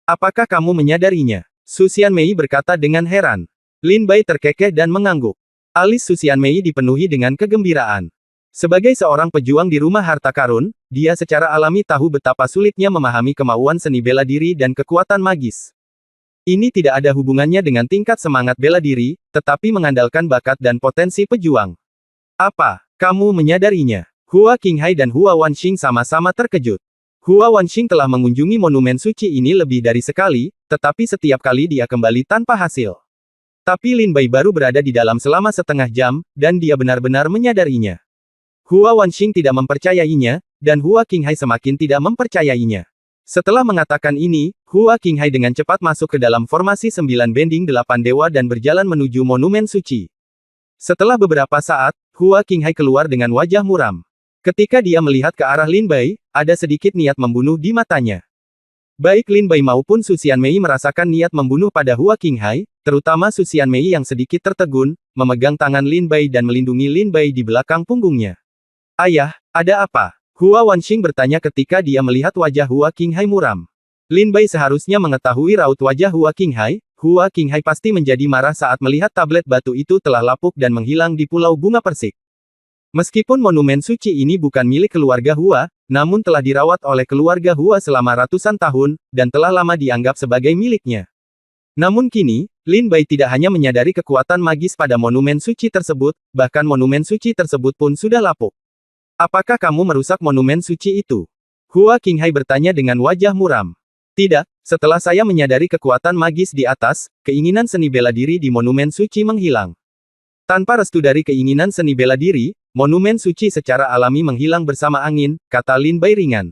Apakah kamu menyadarinya? Su Xianmei berkata dengan heran. Lin Bai terkekeh dan mengangguk. Alis Su Xianmei dipenuhi dengan kegembiraan. Sebagai seorang pejuang di rumah harta karun, dia secara alami tahu betapa sulitnya memahami kemauan seni bela diri dan kekuatan magis. Ini tidak ada hubungannya dengan tingkat semangat bela diri, tetapi mengandalkan bakat dan potensi pejuang. Apa? Kamu menyadarinya? Hua Qinghai dan Hua Wanxing sama-sama terkejut. Hua Wanxing telah mengunjungi monumen suci ini lebih dari sekali, tetapi setiap kali dia kembali tanpa hasil. Tapi Lin Bai baru berada di dalam selama setengah jam, dan dia benar-benar menyadarinya. Hua Wanxing tidak mempercayainya, dan Hua Qinghai semakin tidak mempercayainya. Setelah mengatakan ini, Hua Qinghai dengan cepat masuk ke dalam formasi 9 bending 8 dewa dan berjalan menuju monumen suci. Setelah beberapa saat, Hua Qinghai keluar dengan wajah muram. Ketika dia melihat ke arah Lin Bai, ada sedikit niat membunuh di matanya. Baik Lin Bai maupun Su Xianmei merasakan niat membunuh pada Hua Qinghai, terutama Su Xianmei yang sedikit tertegun, memegang tangan Lin Bai dan melindungi Lin Bai di belakang punggungnya. Ayah, ada apa? Hua Wanxing bertanya ketika dia melihat wajah Hua Qinghai muram. Lin Bai seharusnya mengetahui raut wajah Hua Qinghai. Hua Qinghai pasti menjadi marah saat melihat tablet batu itu telah lapuk dan menghilang di Pulau Bunga Persik. Meskipun monumen suci ini bukan milik keluarga Hua, namun telah dirawat oleh keluarga Hua selama ratusan tahun, dan telah lama dianggap sebagai miliknya. Namun kini, Lin Bai tidak hanya menyadari kekuatan magis pada monumen suci tersebut, bahkan monumen suci tersebut pun sudah lapuk. Apakah kamu merusak monumen suci itu? Hua Qinghai bertanya dengan wajah muram. Tidak, setelah saya menyadari kekuatan magis di atas, keinginan seni bela diri di monumen suci menghilang. Tanpa restu dari keinginan seni bela diri, monumen suci secara alami menghilang bersama angin, kata Lin Bai ringan.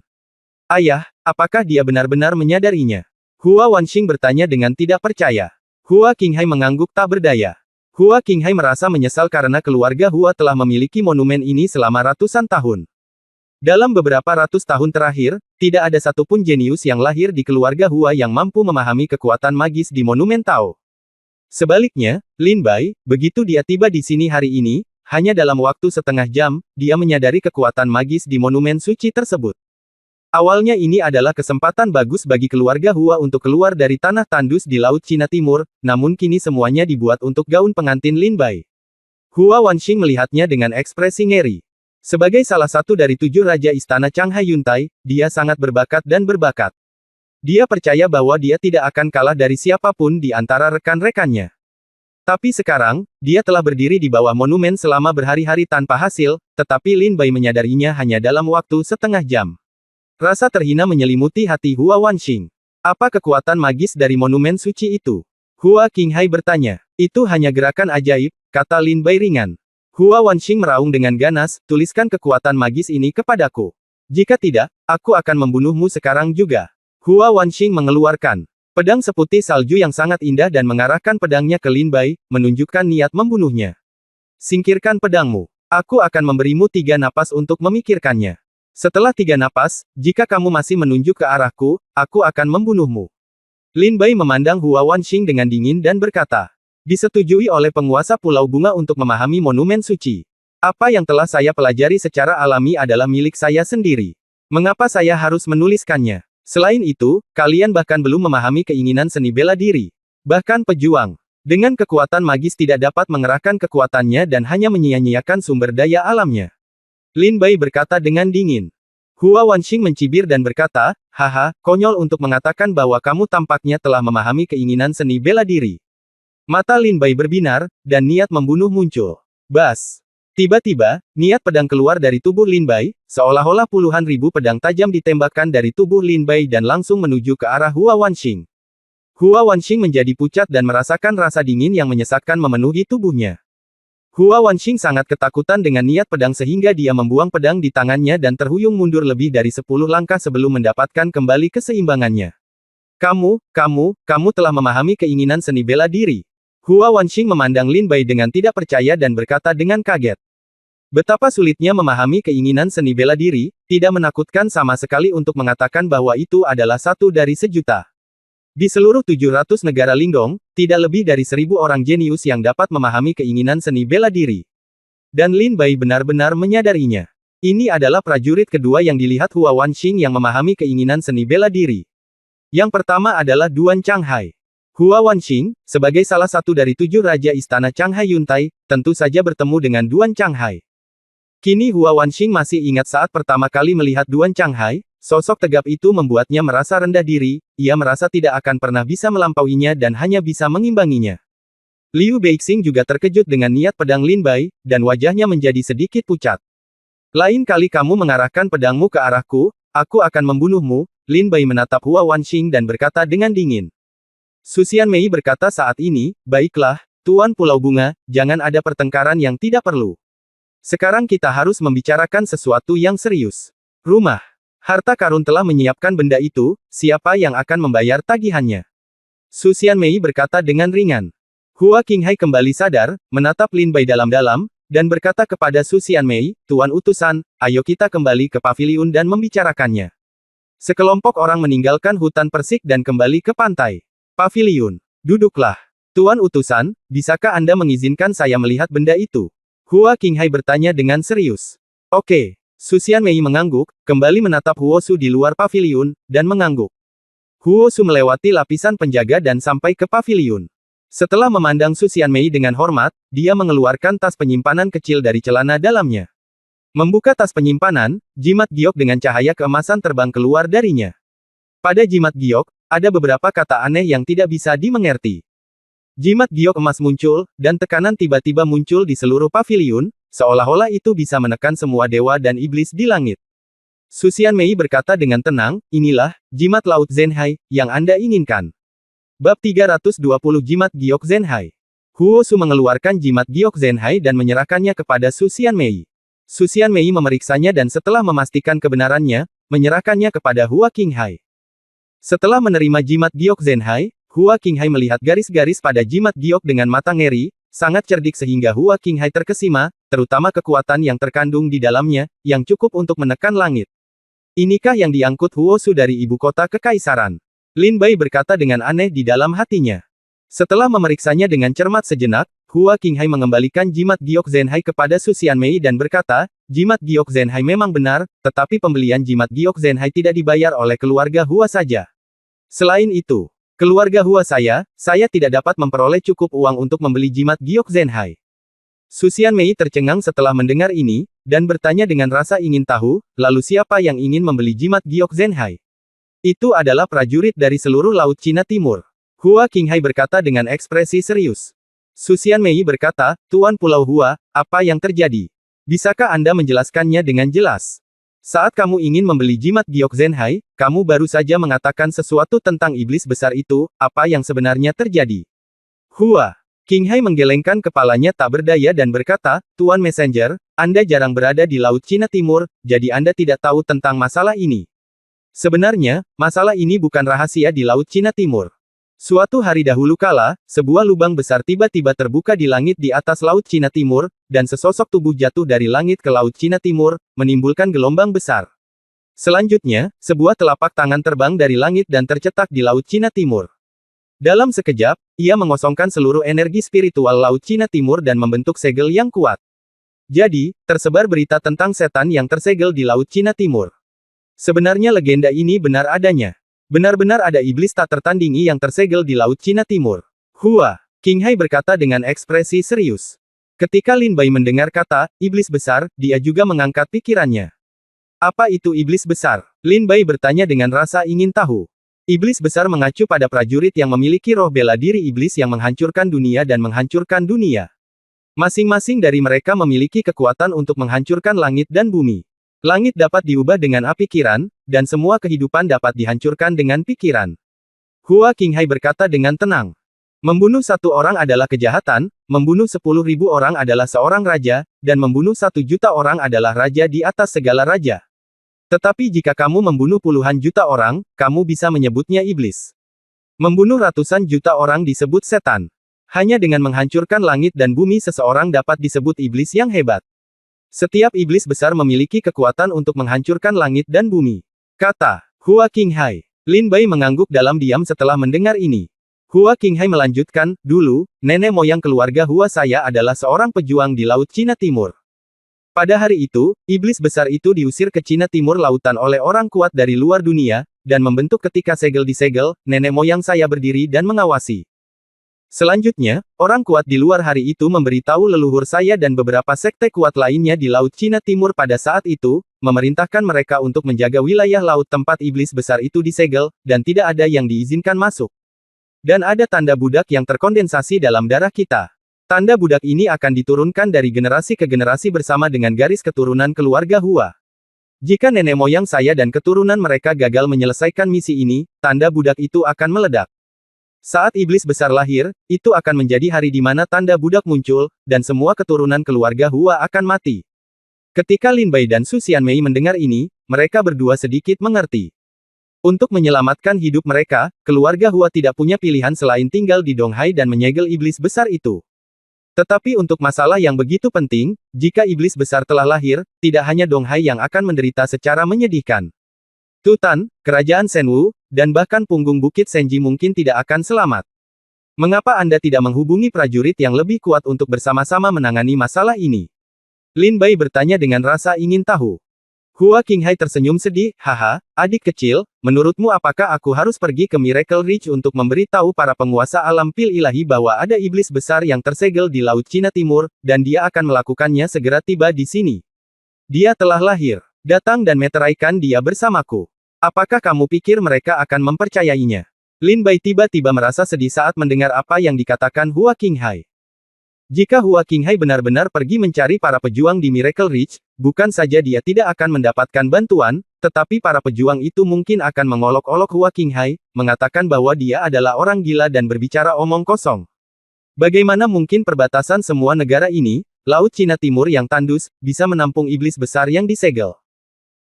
Ayah, apakah dia benar-benar menyadarinya? Hua Wanxing bertanya dengan tidak percaya. Hua Qinghai mengangguk tak berdaya. Hua Qinghai merasa menyesal karena keluarga Hua telah memiliki monumen ini selama ratusan tahun. Dalam beberapa ratus tahun terakhir, tidak ada satupun jenius yang lahir di keluarga Hua yang mampu memahami kekuatan magis di monumen Tao. Sebaliknya, Lin Bai, begitu dia tiba di sini hari ini, hanya dalam waktu setengah jam, dia menyadari kekuatan magis di monumen suci tersebut. Awalnya ini adalah kesempatan bagus bagi keluarga Hua untuk keluar dari tanah tandus di Laut Cina Timur, namun kini semuanya dibuat untuk gaun pengantin Lin Bai. Hua Wanxing melihatnya dengan ekspresi ngeri. Sebagai salah satu dari 7 raja istana Changhai Yuntai, dia sangat berbakat dan berbakat. Dia percaya bahwa dia tidak akan kalah dari siapapun di antara rekan-rekannya. Tapi sekarang, dia telah berdiri di bawah monumen selama berhari-hari tanpa hasil, tetapi Lin Bai menyadarinya hanya dalam waktu setengah jam. Rasa terhina menyelimuti hati Hua Wanxing. Apa kekuatan magis dari monumen suci itu? Hua Qinghai bertanya. Itu hanya gerakan ajaib, kata Lin Bai ringan. Hua Wanxing meraung dengan ganas, tuliskan kekuatan magis ini kepadaku. Jika tidak, aku akan membunuhmu sekarang juga. Hua Wanxing mengeluarkan pedang seputih salju yang sangat indah dan mengarahkan pedangnya ke Lin Bai, menunjukkan niat membunuhnya. Singkirkan pedangmu. Aku akan memberimu 3 napas untuk memikirkannya. Setelah 3 napas, jika kamu masih menunjuk ke arahku, aku akan membunuhmu. Lin Bai memandang Hua Wanxing dengan dingin dan berkata, disetujui oleh penguasa Pulau Bunga untuk memahami monumen suci. Apa yang telah saya pelajari secara alami adalah milik saya sendiri. Mengapa saya harus menuliskannya? Selain itu, kalian bahkan belum memahami keinginan seni bela diri. Bahkan pejuang dengan kekuatan magis tidak dapat mengerahkan kekuatannya dan hanya menyia-nyiakan sumber daya alamnya. Lin Bai berkata dengan dingin. Hua Wanxing mencibir dan berkata, haha, konyol untuk mengatakan bahwa kamu tampaknya telah memahami keinginan seni bela diri. Mata Lin Bai berbinar, dan niat membunuh muncul. Bas! Tiba-tiba, niat pedang keluar dari tubuh Lin Bai, seolah-olah puluhan ribu pedang tajam ditembakkan dari tubuh Lin Bai dan langsung menuju ke arah Hua Wanxing. Hua Wanxing menjadi pucat dan merasakan rasa dingin yang menyesatkan memenuhi tubuhnya. Hua Wanxing sangat ketakutan dengan niat pedang sehingga dia membuang pedang di tangannya dan terhuyung mundur lebih dari 10 langkah sebelum mendapatkan kembali keseimbangannya. Kamu telah memahami keinginan seni bela diri. Hua Wanxing memandang Lin Bai dengan tidak percaya dan berkata dengan kaget. Betapa sulitnya memahami keinginan seni bela diri, tidak menakutkan sama sekali untuk mengatakan bahwa itu adalah satu dari sejuta. Di seluruh 700 negara Lingdong, tidak lebih dari 1000 orang jenius yang dapat memahami keinginan seni bela diri. Dan Lin Bai benar-benar menyadarinya. Ini adalah prajurit kedua yang dilihat Hua Wanxing yang memahami keinginan seni bela diri. Yang pertama adalah Duan Changhai. Hua Wanxing, sebagai salah satu dari 7 Raja Istana Changhai Yuntai, tentu saja bertemu dengan Duan Changhai. Kini Hua Wanxing masih ingat saat pertama kali melihat Duan Changhai, sosok tegap itu membuatnya merasa rendah diri, ia merasa tidak akan pernah bisa melampauinya dan hanya bisa mengimbanginya. Liu Beixing juga terkejut dengan niat pedang Lin Bai, dan wajahnya menjadi sedikit pucat. Lain kali kamu mengarahkan pedangmu ke arahku, aku akan membunuhmu. Lin Bai menatap Hua Wanxing dan berkata dengan dingin. Su Xianmei berkata saat ini, baiklah, Tuan Pulau Bunga, jangan ada pertengkaran yang tidak perlu. Sekarang kita harus membicarakan sesuatu yang serius. Rumah. Harta karun telah menyiapkan benda itu, siapa yang akan membayar tagihannya? Su Xianmei berkata dengan ringan. Hua Qinghai kembali sadar, menatap Lin Bai dalam-dalam, dan berkata kepada Su Xianmei, Tuan Utusan, ayo kita kembali ke paviliun dan membicarakannya. Sekelompok orang meninggalkan hutan persik dan kembali ke pantai. Paviliun. Duduklah. Tuan Utusan, bisakah Anda mengizinkan saya melihat benda itu? Hua Qinghai bertanya dengan serius. Oke. Su Xianmei mengangguk, kembali menatap Huo Su di luar paviliun, dan mengangguk. Huo Su melewati lapisan penjaga dan sampai ke paviliun. Setelah memandang Su Xianmei dengan hormat, dia mengeluarkan tas penyimpanan kecil dari celana dalamnya. Membuka tas penyimpanan, jimat giok dengan cahaya keemasan terbang keluar darinya. Pada jimat giok, ada beberapa kata aneh yang tidak bisa dimengerti. Jimat giok emas muncul, dan tekanan tiba-tiba muncul di seluruh paviliun, seolah-olah itu bisa menekan semua dewa dan iblis di langit. Su Xianmei berkata dengan tenang, inilah, jimat Laut Zhenhai, yang Anda inginkan. Bab 320 Jimat Giok Zhenhai. Huo Su mengeluarkan jimat giok Zhenhai dan menyerahkannya kepada Su Xianmei. Su Xianmei memeriksanya dan setelah memastikan kebenarannya, menyerahkannya kepada Hua Qinghai. Setelah menerima jimat giok Zhenhai, Hua Qinghai melihat garis-garis pada jimat giok dengan mata ngeri, sangat cerdik sehingga Hua Qinghai terkesima, terutama kekuatan yang terkandung di dalamnya, yang cukup untuk menekan langit. Inikah yang diangkut Huo Su dari ibu kota kekaisaran? Lin Bai berkata dengan aneh di dalam hatinya. Setelah memeriksanya dengan cermat sejenak, Hua Qinghai mengembalikan jimat giok Zhenhai kepada Su Xianmei dan berkata, jimat giok Zhenhai memang benar, tetapi pembelian jimat giok Zhenhai tidak dibayar oleh keluarga Hua saja. Selain itu, keluarga Hua saya tidak dapat memperoleh cukup uang untuk membeli jimat giok Zhenhai. Su Xianmei tercengang setelah mendengar ini, dan bertanya dengan rasa ingin tahu, lalu siapa yang ingin membeli jimat giok Zhenhai? Itu adalah prajurit dari seluruh Laut Cina Timur. Hua Qinghai berkata dengan ekspresi serius. Su Xianmei berkata, Tuan Pulau Hua, apa yang terjadi? Bisakah Anda menjelaskannya dengan jelas? Saat kamu ingin membeli jimat giok Zhenhai, kamu baru saja mengatakan sesuatu tentang iblis besar itu, apa yang sebenarnya terjadi? Hua Qinghai menggelengkan kepalanya tak berdaya dan berkata, Tuan Messenger, Anda jarang berada di Laut Cina Timur, jadi Anda tidak tahu tentang masalah ini. Sebenarnya, masalah ini bukan rahasia di Laut Cina Timur. Suatu hari dahulu kala, sebuah lubang besar tiba-tiba terbuka di langit di atas Laut Cina Timur, dan sesosok tubuh jatuh dari langit ke Laut Cina Timur, menimbulkan gelombang besar. Selanjutnya, sebuah telapak tangan terbang dari langit dan tercetak di Laut Cina Timur. Dalam sekejap, ia mengosongkan seluruh energi spiritual Laut Cina Timur dan membentuk segel yang kuat. Jadi, tersebar berita tentang setan yang tersegel di Laut Cina Timur. Sebenarnya legenda ini benar adanya. Benar-benar ada iblis tak tertandingi yang tersegel di Laut Cina Timur. Hua Qinghai berkata dengan ekspresi serius. Ketika Lin Bai mendengar kata, iblis besar, dia juga mengangkat pikirannya. Apa itu iblis besar? Lin Bai bertanya dengan rasa ingin tahu. Iblis besar mengacu pada prajurit yang memiliki roh bela diri iblis yang menghancurkan dunia dan menghancurkan dunia. Masing-masing dari mereka memiliki kekuatan untuk menghancurkan langit dan bumi. Langit dapat diubah dengan api pikiran, dan semua kehidupan dapat dihancurkan dengan pikiran. Hua Qinghai berkata dengan tenang. Membunuh satu orang adalah kejahatan, membunuh 10.000 orang adalah seorang raja, dan membunuh 1 juta orang adalah raja di atas segala raja. Tetapi jika kamu membunuh puluhan juta orang, kamu bisa menyebutnya iblis. Membunuh ratusan juta orang disebut setan. Hanya dengan menghancurkan langit dan bumi seseorang dapat disebut iblis yang hebat. Setiap iblis besar memiliki kekuatan untuk menghancurkan langit dan bumi. Kata Hua Qinghai. Lin Bai mengangguk dalam diam setelah mendengar ini. Hua Qinghai melanjutkan, dulu, nenek moyang keluarga Hua saya adalah seorang pejuang di Laut Cina Timur. Pada hari itu, iblis besar itu diusir ke Cina Timur Lautan oleh orang kuat dari luar dunia, dan membentuk ketika segel disegel, nenek moyang saya berdiri dan mengawasi. Selanjutnya, orang kuat di luar hari itu memberitahu leluhur saya dan beberapa sekte kuat lainnya di Laut Cina Timur pada saat itu, memerintahkan mereka untuk menjaga wilayah laut tempat iblis besar itu disegel, dan tidak ada yang diizinkan masuk. Dan ada tanda budak yang terkondensasi dalam darah kita. Tanda budak ini akan diturunkan dari generasi ke generasi bersama dengan garis keturunan keluarga Hua. Jika nenek moyang saya dan keturunan mereka gagal menyelesaikan misi ini, tanda budak itu akan meledak. Saat iblis besar lahir, itu akan menjadi hari di mana tanda budak muncul, dan semua keturunan keluarga Hua akan mati. Ketika Lin Bai dan Su Xianmei mendengar ini, mereka berdua sedikit mengerti. Untuk menyelamatkan hidup mereka, keluarga Hua tidak punya pilihan selain tinggal di Donghai dan menyegel iblis besar itu. Tetapi untuk masalah yang begitu penting, jika iblis besar telah lahir, tidak hanya Donghai yang akan menderita secara menyedihkan. Tutan, kerajaan Shenwu, dan bahkan punggung Bukit Senji mungkin tidak akan selamat. Mengapa Anda tidak menghubungi prajurit yang lebih kuat untuk bersama-sama menangani masalah ini? Lin Bai bertanya dengan rasa ingin tahu. Hua Qinghai tersenyum sedih, haha, adik kecil, menurutmu apakah aku harus pergi ke Miracle Ridge untuk memberitahu para penguasa alam pil ilahi bahwa ada iblis besar yang tersegel di Laut Cina Timur, dan dia akan melakukannya segera tiba di sini? Dia telah lahir. Datang dan meteraikan dia bersamaku. Apakah kamu pikir mereka akan mempercayainya? Lin Bai tiba-tiba merasa sedih saat mendengar apa yang dikatakan Hua Qinghai. Jika Hua Qinghai benar-benar pergi mencari para pejuang di Miracle Ridge, bukan saja dia tidak akan mendapatkan bantuan, tetapi para pejuang itu mungkin akan mengolok-olok Hua Qinghai, mengatakan bahwa dia adalah orang gila dan berbicara omong kosong. Bagaimana mungkin perbatasan semua negara ini, Laut Cina Timur yang tandus, bisa menampung iblis besar yang disegel?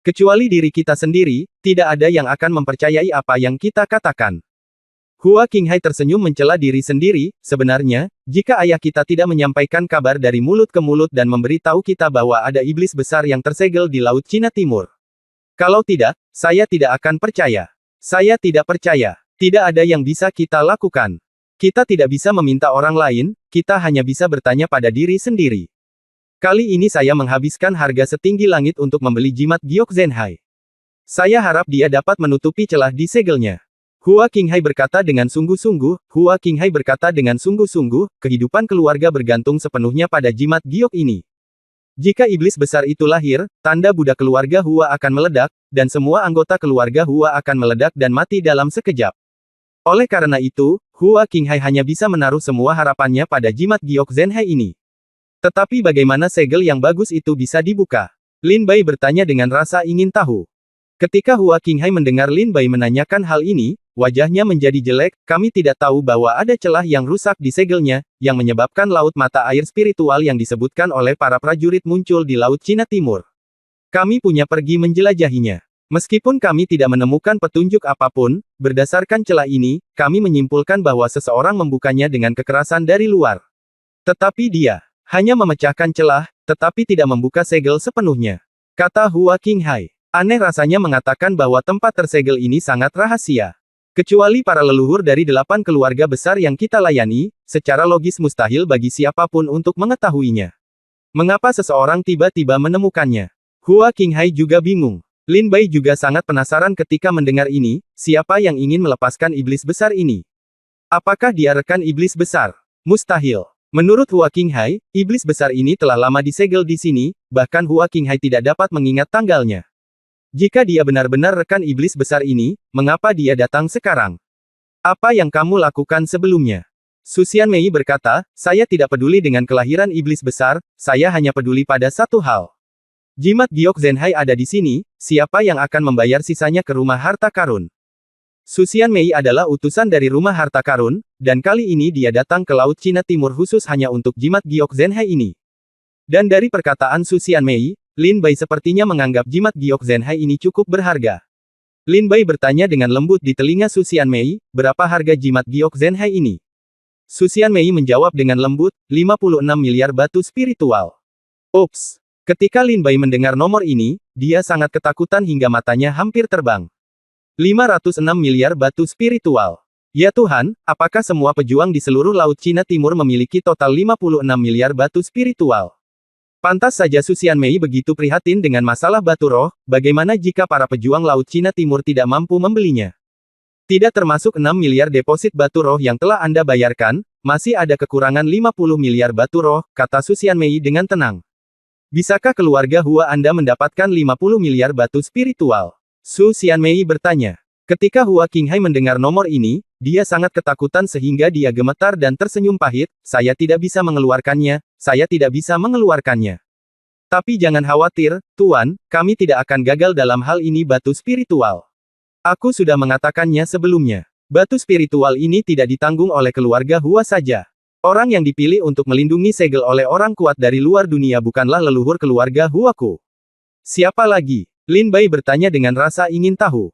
Kecuali diri kita sendiri, tidak ada yang akan mempercayai apa yang kita katakan. Hua Qinghai tersenyum mencela diri sendiri, sebenarnya, jika ayah kita tidak menyampaikan kabar dari mulut ke mulut dan memberitahu kita bahwa ada iblis besar yang tersegel di Laut Cina Timur. Kalau tidak, saya tidak akan percaya. Saya tidak percaya. Tidak ada yang bisa kita lakukan. Kita tidak bisa meminta orang lain, kita hanya bisa bertanya pada diri sendiri. Kali ini saya menghabiskan harga setinggi langit untuk membeli jimat giok Zenhai. Saya harap dia dapat menutupi celah di segelnya. Hua Qinghai berkata dengan sungguh-sungguh, kehidupan keluarga bergantung sepenuhnya pada jimat giok ini. Jika iblis besar itu lahir, tanda budak keluarga Hua akan meledak, dan semua anggota keluarga Hua akan meledak dan mati dalam sekejap. Oleh karena itu, Hua Qinghai hanya bisa menaruh semua harapannya pada jimat giok Zenhai ini. Tetapi bagaimana segel yang bagus itu bisa dibuka? Lin Bai bertanya dengan rasa ingin tahu. Ketika Hua Qinghai mendengar Lin Bai menanyakan hal ini, wajahnya menjadi jelek, kami tidak tahu bahwa ada celah yang rusak di segelnya, yang menyebabkan laut mata air spiritual yang disebutkan oleh para prajurit muncul di Laut Cina Timur. Kami punya pergi menjelajahinya. Meskipun kami tidak menemukan petunjuk apapun, berdasarkan celah ini, kami menyimpulkan bahwa seseorang membukanya dengan kekerasan dari luar. Tetapi dia hanya memecahkan celah, tetapi tidak membuka segel sepenuhnya. Kata Hua Qinghai. Aneh rasanya mengatakan bahwa tempat tersegel ini sangat rahasia. Kecuali para leluhur dari 8 keluarga besar yang kita layani, secara logis mustahil bagi siapapun untuk mengetahuinya. Mengapa seseorang tiba-tiba menemukannya? Hua Qinghai juga bingung. Lin Bai juga sangat penasaran ketika mendengar ini, siapa yang ingin melepaskan iblis besar ini? Apakah dia rekan iblis besar? Mustahil. Menurut Hua Qinghai, iblis besar ini telah lama disegel di sini, bahkan Hua Qinghai tidak dapat mengingat tanggalnya. Jika dia benar-benar rekan iblis besar ini, mengapa dia datang sekarang? Apa yang kamu lakukan sebelumnya? Su Xianmei berkata, saya tidak peduli dengan kelahiran iblis besar, saya hanya peduli pada satu hal. Jimat giok Zenhai ada di sini, siapa yang akan membayar sisanya ke rumah harta karun? Su Xianmei adalah utusan dari rumah harta karun, dan kali ini dia datang ke Laut Cina Timur khusus hanya untuk jimat giok Zenhai ini. Dan dari perkataan Su Xianmei, Lin Bai sepertinya menganggap jimat giok Zenhai ini cukup berharga. Lin Bai bertanya dengan lembut di telinga Su Xianmei, berapa harga jimat giok Zenhai ini? Su Xianmei menjawab dengan lembut, 56 miliar batu spiritual. Ups! Ketika Lin Bai mendengar nomor ini, dia sangat ketakutan hingga matanya hampir terbang. 506 miliar batu spiritual. Ya Tuhan, apakah semua pejuang di seluruh Laut Cina Timur memiliki total 56 miliar batu spiritual? Pantas saja Su Xianmei begitu prihatin dengan masalah batu roh, bagaimana jika para pejuang Laut Cina Timur tidak mampu membelinya? Tidak termasuk 6 miliar deposit batu roh yang telah Anda bayarkan, masih ada kekurangan 50 miliar batu roh, kata Su Xianmei dengan tenang. Bisakah keluarga Hua Anda mendapatkan 50 miliar batu spiritual? Su Xianmei bertanya. Ketika Hua Qinghai mendengar nomor ini, dia sangat ketakutan sehingga dia gemetar dan tersenyum pahit, saya tidak bisa mengeluarkannya, saya tidak bisa mengeluarkannya. Tapi jangan khawatir, Tuan, kami tidak akan gagal dalam hal ini batu spiritual. Aku sudah mengatakannya sebelumnya. Batu spiritual ini tidak ditanggung oleh keluarga Hua saja. Orang yang dipilih untuk melindungi segel oleh orang kuat dari luar dunia bukanlah leluhur keluarga Huaku. Siapa lagi? Lin Bai bertanya dengan rasa ingin tahu.